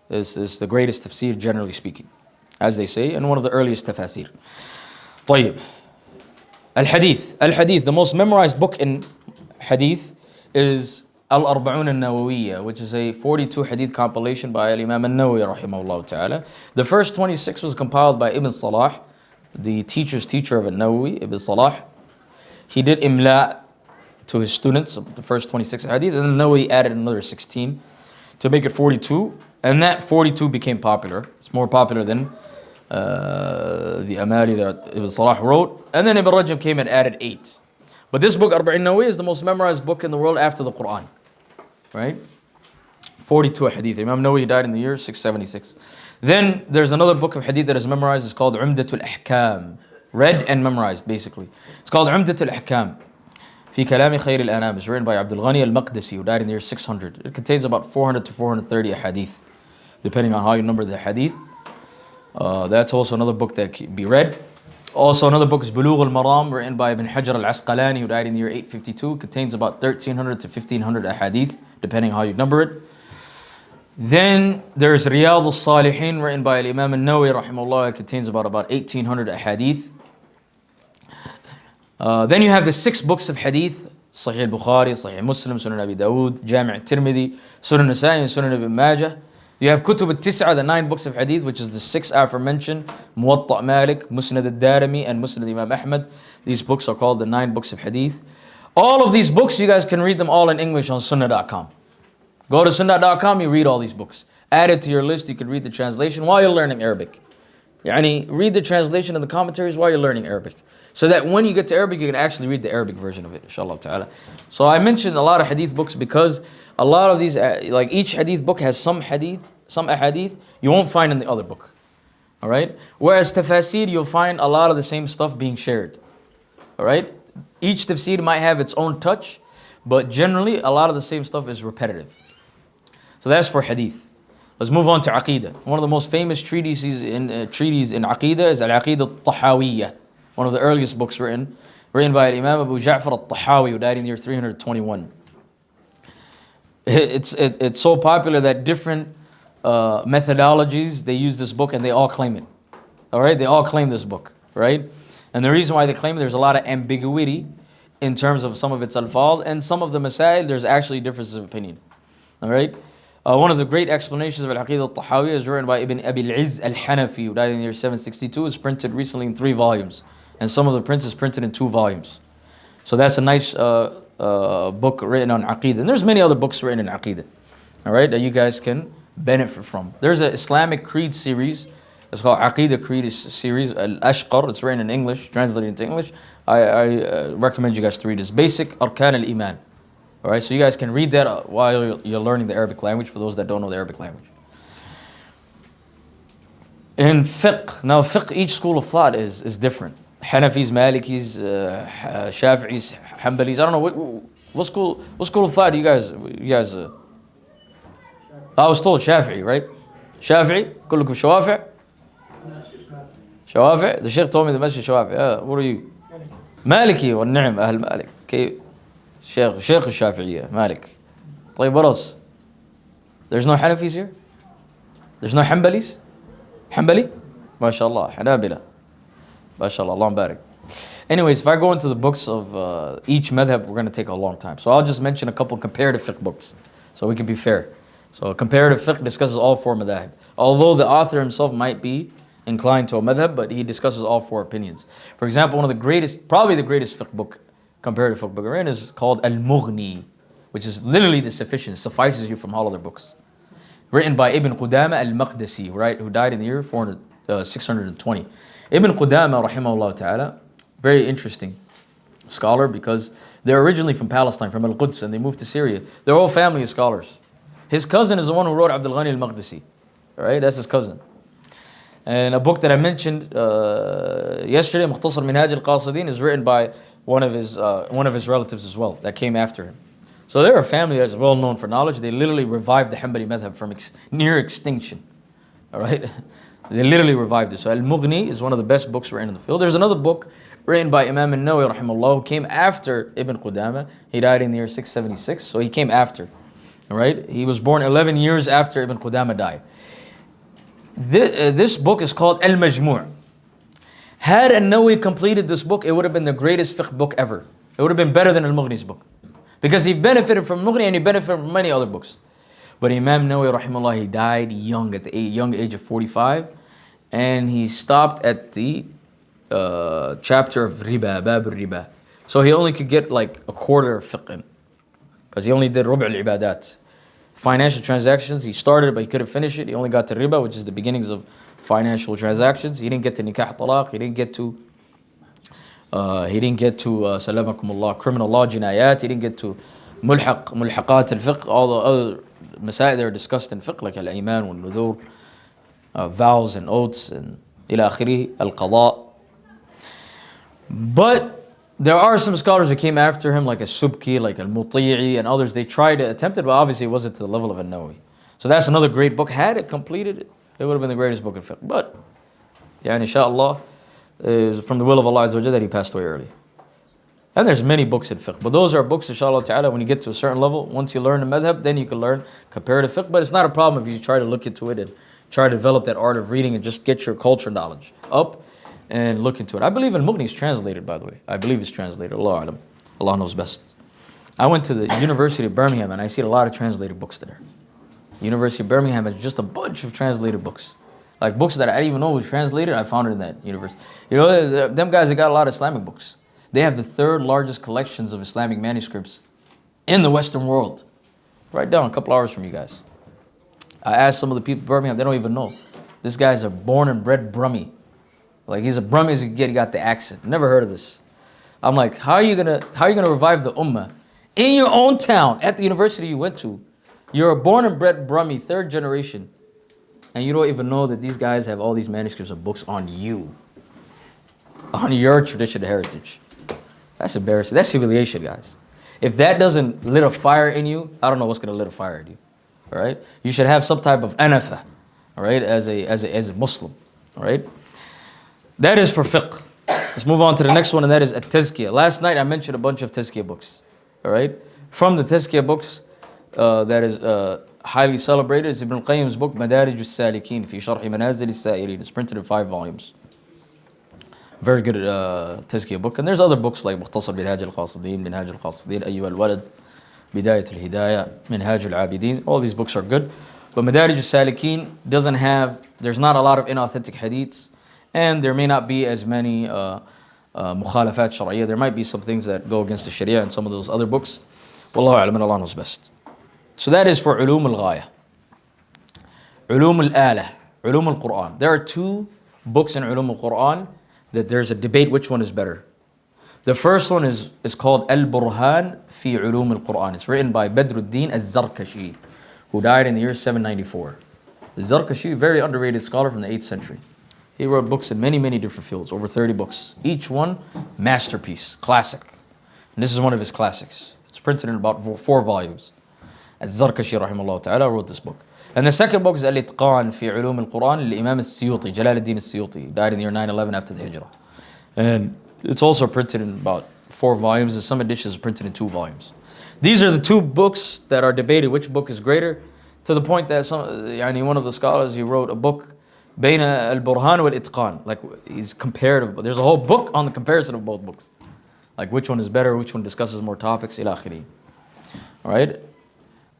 Speaker 1: it's the greatest tafsir, generally speaking, as they say, and one of the earliest tafasir. طيب. Al-Hadith, the most memorized book in Hadith is Al-Arba'un al-Nawawiyya, which is a 42 hadith compilation by Imam al-Nawawi rahimahullah ta'ala. The first 26 was compiled by Ibn Salah, the teacher's teacher of al-Nawawi, Ibn Salah. He did imla, to his students, the first 26 hadith, and then Nawawi added another 16 to make it 42, and that 42 became popular. It's more popular than the Amali that Ibn Salah wrote, and then Ibn Rajab came and added 8. But this book, Arba'in Nawawi, is the most memorized book in the world after the Quran, right? 42 hadith. Imam Nawawi died in the year 676. Then there's another book of hadith that is memorized. It's called Umdatul Ahkam. Read and memorized, basically. It's called Umdatul Ahkam. في كلام خير الأنام. It's written by Abdul Ghani al-Maqdisi, who died in the year 600. It contains about 400 to 430 hadith, depending on how you number the hadith. That's also another book that can be read. Also another book is Bulugh al-Maram, written by Ibn Hajar al-Asqalani, who died in the year 852. It contains about 1300 to 1500 hadith, depending on how you number it. Then there's Riyadh al-Salihin, written by Imam al-Nawawi, rahimahullah. It contains about 1800 hadith. Then you have the 6 books of hadith: Sahih al-Bukhari, Sahih Muslim, Sunan Abi Dawud, Jami' al-Tirmidhi, Sunan Nasa'i, and Sunan Ibn Majah. You have Kutub al-Tis'a, the 9 books of hadith, which is the 6 aforementioned: Muwatta Malik, Musnad al-Darimi, and Musnad Imam Ahmad. These books are called the 9 books of hadith. All of these books, you guys can read them all in English on sunnah.com. Go to sunnah.com, you read all these books. Add it to your list, you can read the translation while you're learning Arabic. Read the translation and the commentaries while you're learning Arabic. So that when you get to Arabic, you can actually read the Arabic version of it, inshallah ta'ala. So I mentioned a lot of hadith books because a lot of these, like each hadith book has some ahadith you won't find in the other book. Alright? Whereas tafasir, you'll find a lot of the same stuff being shared. Alright? Each tafsir might have its own touch, but generally a lot of the same stuff is repetitive. So that's for hadith. Let's move on to Aqidah. One of the most famous treatises in Aqidah is Al-Aqidah al-Tahawiyya, one of the earliest books written by Imam Abu Ja'far al-Tahawi, who died in the year 321. It's so popular that different methodologies, they use this book and they all claim it. Alright, they all claim this book, right? And the reason why they claim it, there's a lot of ambiguity in terms of some of its alfaz, and some of the masail, there's actually differences of opinion. Alright? One of the great explanations of Al-Aqidah al-Tahawiyya is written by Ibn Abi al-Izz al-Hanafi, who died in the year 762. It's printed recently in 3 volumes. And some of the prints is printed in 2 volumes. So that's a nice book written on Aqidah. And there's many other books written in Aqidah. Alright, that you guys can benefit from. There's an Islamic creed series. It's called Aqidah Creed series, Al-Ashqar. It's written in English, translated into English. I recommend you guys to read this. Basic Arkan al-Iman. Alright, so you guys can read that while you're learning the Arabic language, for those that don't know the Arabic language. In fiqh, now fiqh, each school of thought is different. Hanafis, Malikis, Shafi'is, Hanbalis. I don't know what school of thought do you guys I was told Shafi'i, right? Shafi'i? كلكم شوافع? شوافع? The Sheikh told me the message شوافع. What are you? Maliki, والنعم أهل مالك. Okay. Sheikh الشافعية, Malik. طيب, what else? There's no Hanafis here? There's no Hanbalis? Hanbali? MashaAllah, Hanabila. MashaAllah, Allah barik. Anyways, if I go into the books of each madhab, we're going to take a long time. So I'll just mention a couple comparative fiqh books, so we can be fair. So comparative fiqh discusses all 4 madhab. Although the author himself might be inclined to a madhab, but he discusses all 4 opinions. For example, one of the greatest, probably the greatest fiqh book, comparative fiqh book written, is called Al-Mughni, which is literally the sufficient, suffices you from all other books. Written by Ibn Qudama al-Maqdisi, right, who died in the year 620. Ibn Qudama, rahimahullah ta'ala, very interesting scholar, because they're originally from Palestine, from Al-Quds, and they moved to Syria. Their whole family is scholars. His cousin is the one who wrote Abdul Ghani al-Maqdisi. Right? That's his cousin. And a book that I mentioned yesterday, Mukhtasar Minhaj al-Qasidin, is written by one of his relatives as well, that came after him. So they're a family that's well known for knowledge. They literally revived the Hanbali madhab from near extinction. All right? They literally revived it. So Al-Mughni is one of the best books written in the field. There's another book written by Imam al-Nawawi, rahimahullah, who came after Ibn Qudama. He died in the year 676, so he came after. All right? He was born 11 years after Ibn Qudama died. This book is called Al-Majmu'. Had al-Nawawi completed this book, it would have been the greatest fiqh book ever. It would have been better than Al-Mughni's book. Because he benefited from Mughni and he benefited from many other books. But Imam Nawawi, rahimahullah, he died young, at the young age of 45. And he stopped at the chapter of riba, bab al-riba. So he only could get like a quarter of fiqh in, because he only did rubu' al-ibadat. Financial transactions, he started but he couldn't finish it. He only got to riba, which is the beginnings of financial transactions. He didn't get to nikah talaq. He didn't get to salamakumullah, criminal law, jinayat. He didn't get to mulhaqat al-fiqh, all the other masail that are discussed in fiqh, like al-iman wal-nudhur, vows and oaths, and ila akhirih, al-qada. But there are some scholars who came after him, like al-Subki, like al-Muti'i, and others. They tried to attempt it, but obviously it wasn't to the level of al-Nawawi. So that's another great book. Had it completed, it would have been the greatest book of fiqh. But, inshallah, from the will of Allah Azza wa Jalla that he passed away early. And there's many books in fiqh. But those are books, inshallah ta'ala, when you get to a certain level, once you learn the madhab, then you can learn comparative fiqh. But it's not a problem if you try to look into it and try to develop that art of reading and just get your culture knowledge up and look into it. I believe Al-Mughni is translated, by the way. I believe it's translated. Allah alam. Allah knows best. I went to the University of Birmingham and I see a lot of translated books there. University of Birmingham has just a bunch of translated books. Like books that I didn't even know was translated, I found it in that university. Them guys, they got a lot of Islamic books. They have the third largest collections of Islamic manuscripts in the Western world. Right down a couple hours from you guys. I asked some of the people in Birmingham, they don't even know. This guy's a born and bred Brummie. Like he's a Brummie as you get, he got the accent. Never heard of this. I'm like, how are you gonna revive the Ummah in your own town at the university you went to? You're a born and bred Brummie, third generation, and you don't even know that these guys have all these manuscripts of books on you, on your tradition and heritage. That's embarrassing. That's humiliation, guys. If that doesn't lit a fire in you, I don't know what's gonna lit a fire in you. All right, you should have some type of anafa, all right, as a Muslim, all right. That is for fiqh. Let's move on to the next one, and that is at-tazkiyah. Last night I mentioned a bunch of tazkiyah books. All right? From the tazkiyah books that is highly celebrated is Ibn al-Qayyim's book, Madarij al-Salikin fi Sharh Manazil al-Sa'irin. It's printed in 5 volumes. Very good tazkiyah book. And there's other books like Mukhtasar Minhaj al-Qasidin, Minhaj al-Qasidin, Ayyuha al-Walad, Bidayat al-Hidayah, Minhaj al-Abidin. All these books are good. But Madarij al-Salikin there's not a lot of inauthentic hadiths. And there may not be as many mukhalafat shar'iyya. There might be some things that go against the sharia in some of those other books. Wallahu a'lam, and Allah knows best. So that is for ulum al-ghaya. Ulum al-alah, ulum al-Quran. There are 2 books in ulum al-Quran that there's a debate which one is better. The first one is called Al-Burhan fi ulum al-Quran. It's written by Badruddin al-Zarkashi, who died in the year 794. Al-Zarkashi, very underrated scholar from the 8th century. He wrote books in many, many different fields, over 30 books. Each one, masterpiece, classic. And this is one of his classics. It's printed in about 4 volumes. Al-Zarkashi rahimahullah ta'ala wrote this book. And the second book is Al-Itqan fi Ulum al-Quran, Al-Imam al-Suyuti, Jalaluddin al-Suyuti, died in the year 911 after the Hijrah. And it's also printed in about 4 volumes, and some editions are printed in 2 volumes. These are the 2 books that are debated which book is greater, to the point that one of the scholars, he wrote a book, Baina al-Burhan wal-Itqan, like he's comparative. There's a whole book on the comparison of both books, like which one is better, which one discusses more topics, ila akhiri. All right.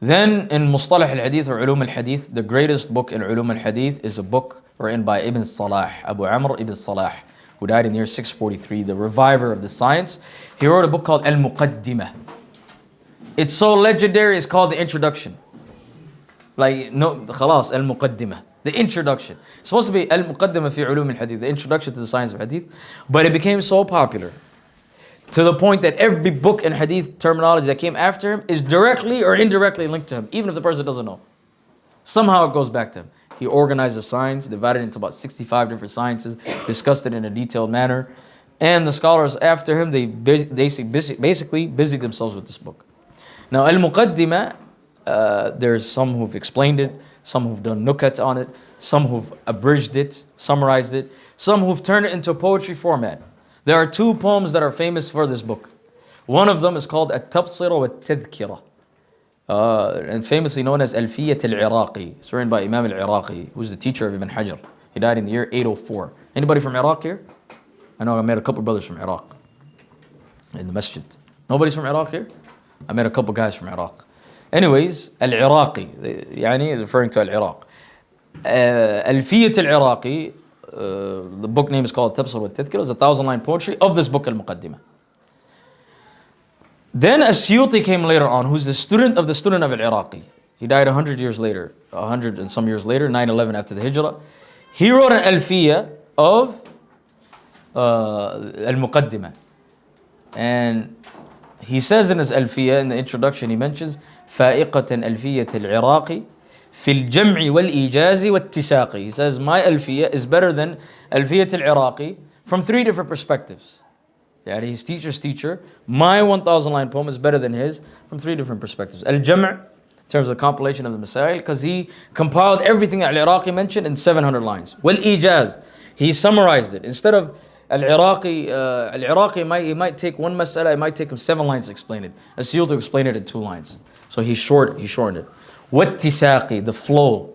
Speaker 1: Then in Mustalah al-Hadith or Ulum al-Hadith, the greatest book in Ulum al-Hadith is a book written by Ibn Salah, Abu Amr ibn Salah, who died in the year 643, the reviver of the science. He wrote a book called Al-Muqaddimah. It's so legendary, it's called the Introduction. Like, no, khalas, Al-Muqaddimah. The introduction. It's supposed to be Al-Muqaddimah fi Ulum al-Hadith, the introduction to the science of Hadith. But it became so popular to the point that every book in Hadith terminology that came after him is directly or indirectly linked to him, even if the person doesn't know. Somehow it goes back to him. He organized the science, divided it into about 65 different sciences, discussed it in a detailed manner. And the scholars after him, they basically busied themselves with this book. Now, Al-Muqaddimah, there's some who've explained it, some who've done nukat on it, some who've abridged it, summarized it, some who've turned it into a poetry format. There are 2 poems that are famous for this book. One of them is called At-Tabsira wa At-Tadhkira, and famously known as Alfiyat al-Iraqi. It's written by Imam al-Iraqi, who's the teacher of Ibn Hajar. He died in the year 804. Anybody from Iraq here? I know I met a couple brothers from Iraq in the masjid. Nobody's from Iraq here? I met a couple guys from Iraq. Anyways, Al-Iraqi, يعني is referring to Al-Iraq. Alfiyat al-Iraqi, the book name is called Tabsir wa Tadhkira, is a 1,000-line poetry of this book Al-Muqaddimah. Then As-Suyuti came later on, who's the student of Al-Iraqi. He died 100 years later, 100 and some years later, 911 after the Hijrah. He wrote an Alfiya of Al-Muqaddimah. And he says in his Alfiya, in the introduction, he mentions فائقة ألفية العراقي في الجمع والإيجاز والاتساق. He says, my Alfiya is better than Alfiyat al-Iraqi from three different perspectives. Yeah, his teacher's teacher, my 1,000 line poem is better than his from three different perspectives. Al-Jam' in terms of the compilation of the Masail, because he compiled everything that Al-Iraqi mentioned in 700 lines. Wal-Ijaz, he summarized it. Instead of Al-Iraqi, it might take one mas'ala, it might take him 7 lines to explain it. As-Suyuti explained it in 2 lines. So he shortened it. Wattisaqi, the flow.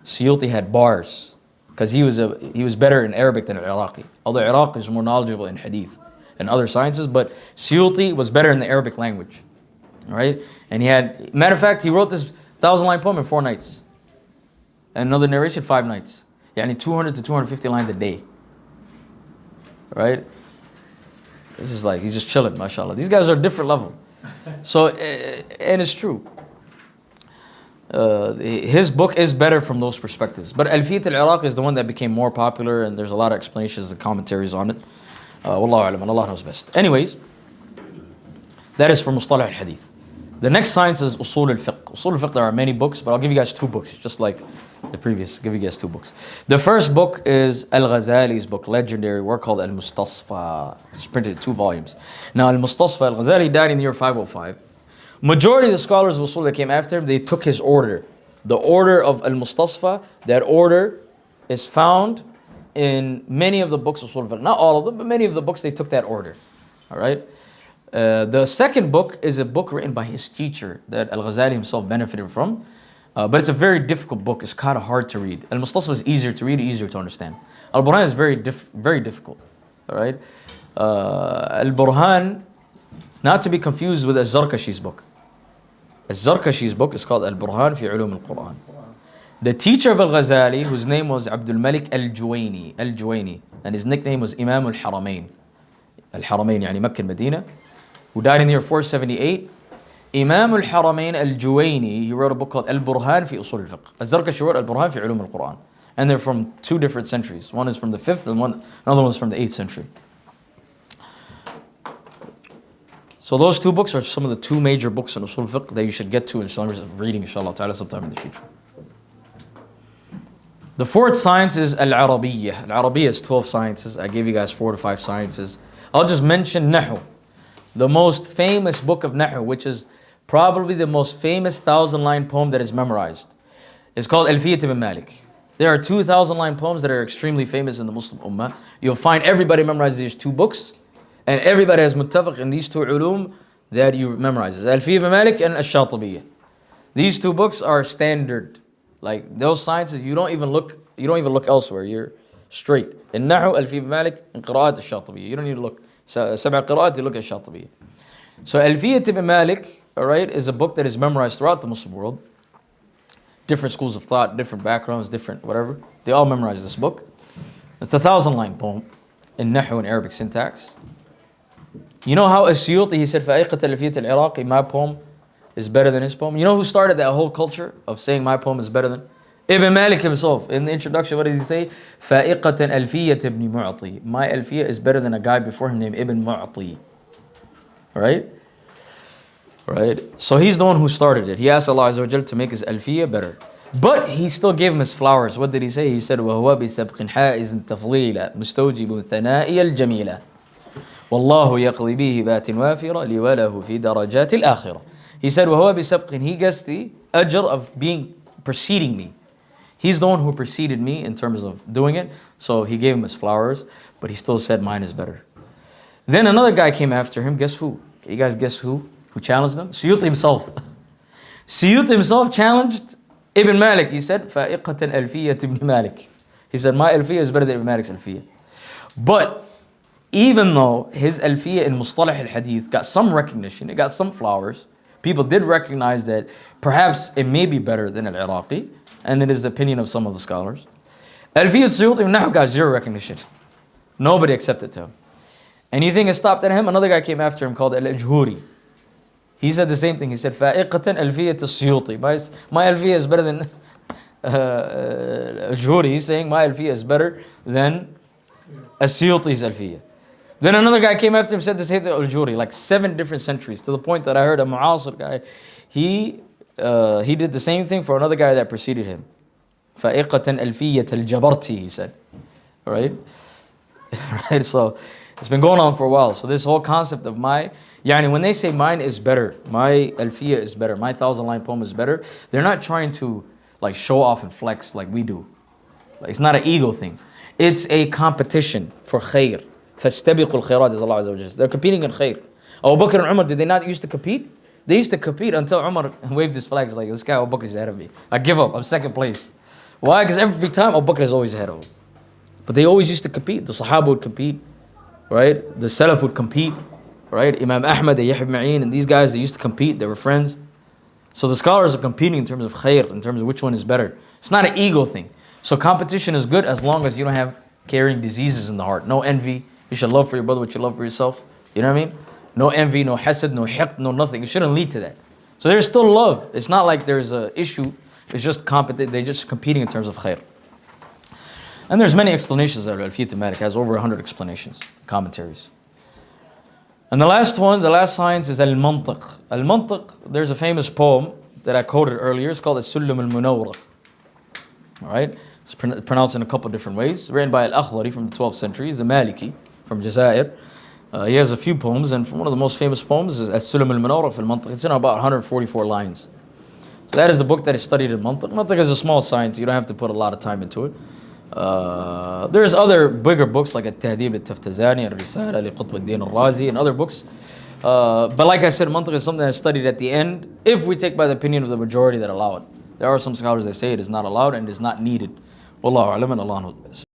Speaker 1: Suyuti had bars, because he was better in Arabic than Al-Iraqi. Although Iraqi is more knowledgeable in hadith and other sciences, but Suyuti was better in the Arabic language. Right? And he had, matter of fact, he wrote this 1,000-line poem in 4 nights. And another narration, 5 nights. Yani 200 to 250 lines a day. Right? This is like, he's just chilling, mashallah. These guys are a different level. So, and it's true. His book is better from those perspectives. But Alfiyat al-Iraq is the one that became more popular, and there's a lot of explanations and commentaries on it. Wallahu alam, and Allah knows best. Anyways, that is for Mustalah al-Hadith. The next science is Usul al-Fiqh. Usul al-Fiqh, there are many books, but I'll give you guys 2 books, just like the previous. Give you guys 2 books. The first book is Al-Ghazali's book, legendary work called Al-Mustasfa. It's printed in 2 volumes. Now, Al-Mustasfa, Al-Ghazali died in the year 505. Majority of the scholars of Usul that came after him, they took his order. The order of Al-Mustasfa, that order is found in many of the books of Usul al-Fiqh. Not all of them, but many of the books, they took that order. All right? The second book is a book written by his teacher that Al-Ghazali himself benefited from. But it's a very difficult book. It's kind of hard to read. Al-Mustasfa is easier to read, easier to understand. Al-Burhan is very difficult. All right? Al-Burhan, not to be confused with Al-Zarkashi's book. Al-Zarkashi's book is called Al-Burhan fi Ulum al-Quran. The teacher of Al-Ghazali, whose name was Abdul Malik Al-Juwayni, and his nickname was Imam al-Haramain. Al-Haramain, yani Makkah and Medina, who died in the year 478. Imam al-Haramain al-Juwayni, he wrote a book called Al-Burhan fi Usul al-Fiqh. Al-Zarkashi wrote Al-Burhan fi Ulum al-Quran. And they're from 2 different centuries. One is from the 5th and another one is from the 8th century. So those 2 books are some of the 2 major books in Usul al-Fiqh that you should get to in reading, inshallah ta'ala, sometime in the future. The 4th science is Al-Arabiyyah. Al-Arabiyyah is 12 sciences. I gave you guys 4 to 5 sciences. I'll just mention Nahu, the most famous book of Nahu, which is probably the most famous 1,000-line poem that is memorized. It's called Alfiyat ibn Malik. There are 2,000-line poems that are extremely famous in the Muslim Ummah. You'll find everybody memorizes these 2 books, and everybody has muttafaq in these 2 ulum that you memorize. Alfiyat ibn Malik and Ash-Shatibiyyah. These 2 books are standard. Like those sciences, you don't even look elsewhere. You're straight. In Nahu, Alfiyat ibn Malik, and Qira'at Ash-Shatibiyyah. You don't need to look. Sab'a Qira'at, you look at Shatibiyyah. So Alfiyat ibn Malik, alright, is a book that is memorized throughout the Muslim world. Different schools of thought, different backgrounds, different whatever. They all memorize this book. It's a 1,000-line poem in Nahu and Arabic syntax. You know how As-Suyuti, he said, فَأَيْقَةَ Alfiyat al-Iraqi, my poem is better than his poem. You know who started that whole culture of saying my poem is better than? Ibn Malik himself. In the introduction, what does he say? فَائِقَةً أَلْفِيَّةَ ibn Mu'ati. My Alfiyah is better than a guy before him named Ibn Mu'ati. Right? Right? So he's the one who started it. He asked Allah Azza wa Jal to make his Alfiyah better. But he still gave him his flowers. What did he say? He said, وَهُوَ بِسَبْقٍ حَائِزٍ تَفْضِيلًا مُسْتَوْجِبٌ ثَنَائِيَ الْجَمِيلَ وَاللَّهُ يَقْضِي بِهِ بَاتٍ وَافِرًا لِوَلَهُ فِي دَرَجَاتِ الْآخِرَةِ. He said, وَهُوَ بِسَبْقٍ. He gets the ajr of preceding me. He's the one who preceded me in terms of doing it. So he gave him his flowers, but he still said mine is better. Then another guy came after him. Guess who? Can you guys guess who? Who challenged him? Suyuti himself. Suyuti himself challenged Ibn Malik. He said, فَائِقَةً أَلْفِيَّةِ ibn Malik. He said, my Alfiyah is better than Ibn Malik's Alfiyah. But even though his Alfiyah in Mustalah al-Hadith got some recognition, it got some flowers, people did recognize that perhaps it may be better than Al-Iraqi, and it is the opinion of some of the scholars. Alfiyat Suyuti ibn Nahu got 0 recognition. Nobody accepted him. Anything is stopped at him. Another guy came after him called Al-Ajhuri. He said the same thing. He said, فائقة ألفية السيوطي. My Alfiya is better than Jhuri. He's saying my Alfiya is better than As-Siyuti's Alfiya. Then another guy came after him, said the same thing, Al-Juri, like 7 different centuries, to the point that I heard a Mu'asir guy, he did the same thing for another guy that preceded him. فَإِقَةً أَلْفِيَّةَ الْجَبَرْتِ, he said. Right? Right? So it's been going on for a while. So this whole concept of when they say mine is better, my Alfiya is better, my 1,000-line poem is better, they're not trying to like show off and flex like we do. Like, it's not an ego thing. It's a competition for khair. فَاسْتَبِقُوا الْخَيْرَاتِ, as Allah Azza wa Jalla. They're competing in khair. Abu Bakr and Umar, did they not used to compete? They used to compete until Umar waved his flags like, this guy Abu Bakr is ahead of me. I give up, I'm second place. Why? Because every time Abu Bakr is always ahead of him. But they always used to compete. The Sahaba would compete, right? The Salaf would compete, right? Imam Ahmad, Yahya ibn Ma'in, and these guys, they used to compete. They were friends. So the scholars are competing in terms of khair, in terms of which one is better. It's not an ego thing. So competition is good as long as you don't have carrying diseases in the heart. No envy. You should love for your brother what you love for yourself. You know what I mean? No envy, no hasad, no hiqd, no nothing. It shouldn't lead to that. So there's still love. It's not like there's an issue. It's just they're just competing in terms of khair. And there's many explanations that Al-Fiyyat al-Malik has over 100 explanations, commentaries. And the last one, the last science is Al-Mantiq. Al-Mantiq, there's a famous poem that I quoted earlier. It's called As-Sullum al-Munawwara. All right? It's pronounced in a couple different ways. Written by Al-Akhdari from the 12th century. He's a Maliki from Jazair. He has a few poems, and one of the most famous poems is As-Sullum al-Munawwara fil Mantiq. It's in about 144 lines. So that is the book that is studied in Mantiq. Mantiq is a small science. You don't have to put a lot of time into it. There's other bigger books like At-Tahdib al-Taftazani, Al-Risala li-Qutb al-Din al-Razi, and other books. But like I said, Mantiq is something that's studied at the end, if we take by the opinion of the majority that allow it. There are some scholars that say it is not allowed and is not needed. Wallahu a'lam, and Allah knows best.